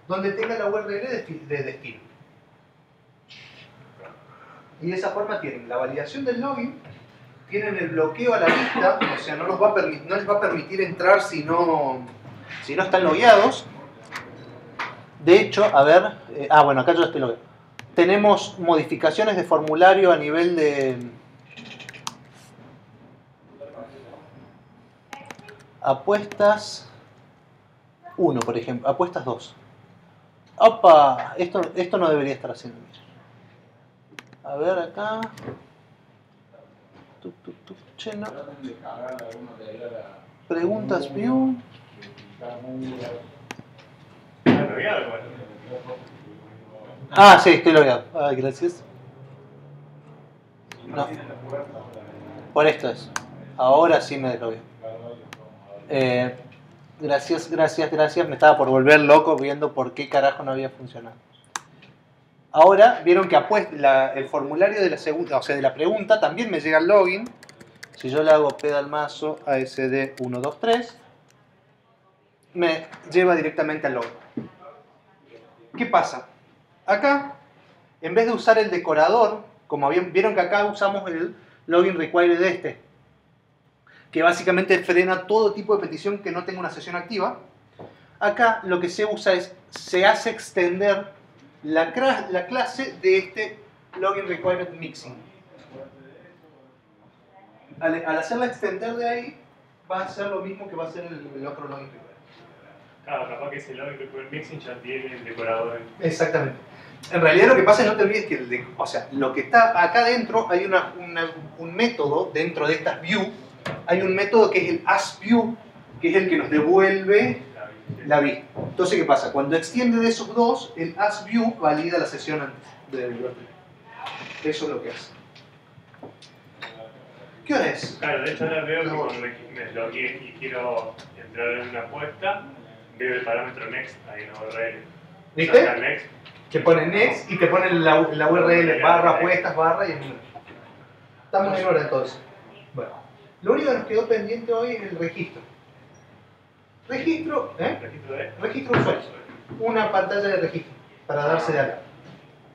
donde tenga la URL de destino. Y de esa forma tienen la validación del login, tienen el bloqueo a la vista, o sea, no les va a permitir entrar si no están logueados. De hecho, a ver, bueno, acá yo estoy logueado. Tenemos modificaciones de formulario a nivel de apuestas 1, por ejemplo, apuestas 2. Opa, esto no debería estar haciendo. Mira. A ver acá. Che, no. Preguntas view. Ah, sí, estoy logueado. Ah, gracias. No. Por esto es. Ahora sí me deslogueo. Gracias. Me estaba por volver loco viendo por qué carajo no había funcionado. Ahora vieron que el formulario de la segunda, o sea, de la pregunta también me llega al login. Si yo le hago pedalmazo ASD123, me lleva directamente al login. ¿Qué pasa? Acá, en vez de usar el decorador, como vieron que acá usamos el login required de este, que básicamente frena todo tipo de petición que no tenga una sesión activa, acá lo que se usa es, se hace extender la clase de este login required mixing. Al hacerla extender de ahí, va a ser lo mismo que va a hacer el otro login required. Claro, capaz que ese login required mixing ya tiene el decorador. Exactamente. En realidad lo que pasa es, no te olvides que lo que está acá dentro, hay un método dentro de estas view, hay un método que es el asView, que es el que nos devuelve la vista. Entonces, ¿qué pasa? Cuando extiende de esos dos, el asView valida la sesión antes de devolverte. Eso es lo que hace. ¿Qué hora es? Claro, de hecho ahora veo que cuando me logué y quiero entrar en una apuesta, veo el parámetro next ahí en la URL. ¿Viste? Saca next. Te pone next y te pone la URL barra apuestas barra y el número. Estamos en hora entonces. Bueno, lo único que nos quedó pendiente hoy es el registro. Registro de usuario. Una pantalla de registro para darse de alta.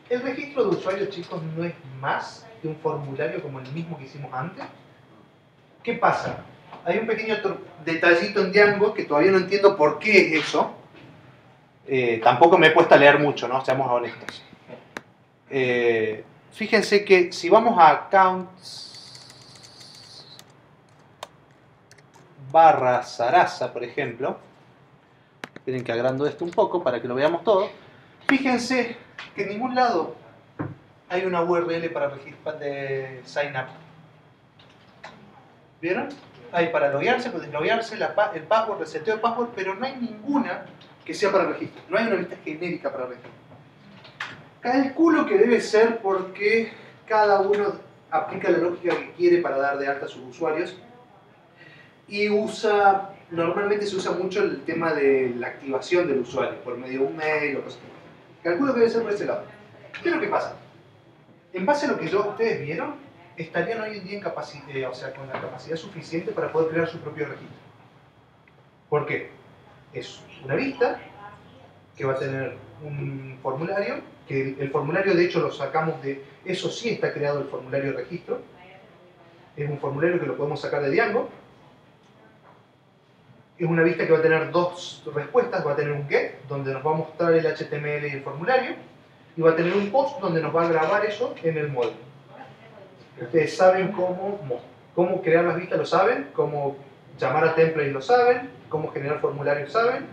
El registro de usuario, chicos, no es más que un formulario como el mismo que hicimos antes. ¿Qué pasa? Hay un pequeño detallito en Django que todavía no entiendo por qué es eso. Tampoco me he puesto a leer mucho, ¿no? Seamos honestos. Fíjense que si vamos a accounts barra Sarasa, por ejemplo, tienen que agrando esto un poco para que lo veamos todo. Fíjense que en ningún lado hay una URL para registrar de sign up. ¿Vieron? Hay para loguearse, para desloguearse, el password, reseteo de password, pero no hay ninguna que sea para registro. No hay una vista genérica para registro. Calculo que debe ser porque cada uno aplica la lógica que quiere para dar de alta a sus usuarios y normalmente se usa mucho el tema de la activación del usuario por medio de un mail o cosas así. Calculo que debe ser por ese lado. ¿Qué es lo que pasa? En base a lo que ustedes vieron, estarían hoy en día con la capacidad suficiente para poder crear su propio registro. ¿Por qué? Es una vista que va a tener un formulario, que el formulario de hecho lo sacamos de, eso sí está creado el formulario de registro, es un formulario que lo podemos sacar de Django, es una vista que va a tener dos respuestas, va a tener un get, donde nos va a mostrar el HTML y el formulario, y va a tener un post donde nos va a grabar eso en el módulo. Ustedes saben cómo crear las vistas, lo saben, cómo llamar a template lo saben, cómo generar formularios saben,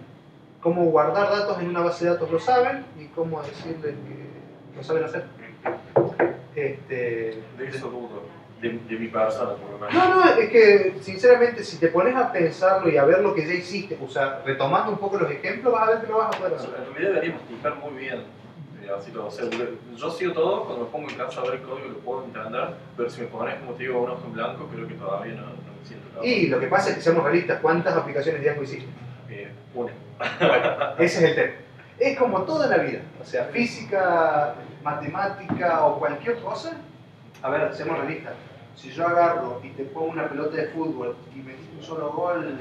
cómo guardar datos en una base de datos lo saben, y cómo decirles que lo saben hacer. De eso dudo, de mi persona por lo menos. No, es que sinceramente si te pones a pensarlo y a ver lo que ya hiciste, o sea, retomando un poco los ejemplos, vas a ver que lo vas a poder hacer. En realidad deberíamos explicar muy bien. Así lo sé. Yo sigo todo, cuando me pongo en casa a ver el código lo puedo entender, pero si me pones, como te digo, un ojo en blanco, creo que todavía no me siento capaz. Y lo que pasa es que seamos realistas, ¿cuántas aplicaciones de Django hiciste? Una. Bueno, ese es el tema. Es como toda la vida, o sea, física, matemática o cualquier cosa. A ver, seamos realistas. Si yo agarro y te pongo una pelota de fútbol y metiste un solo gol,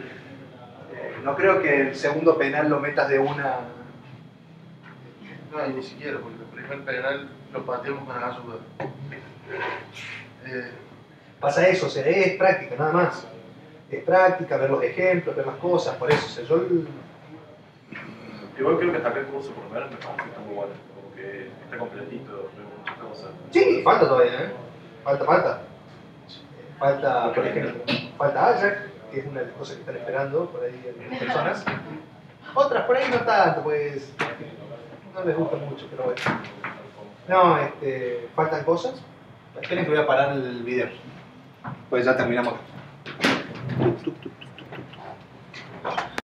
no creo que el segundo penal lo metas de una. No, y ni siquiera, porque el primer penal lo pateamos con la ayuda. Pasa eso, o sea, es práctica, nada más. Es práctica, ver los ejemplos, ver las cosas, por eso. O sea, Igual creo que hasta acá el curso por lo menos me parece que está muy bueno, como que está completito, veo muchas cosas. Sí, falta todavía, ¿eh? Falta. Falta, por ejemplo, falta Ajax, que es una de las cosas que están esperando por ahí algunas personas. Otras por ahí no tanto, pues. no les gusta mucho, pero bueno. No, faltan cosas. Esperen que voy a parar el video. Pues ya terminamos. Tuc, tuc, tuc.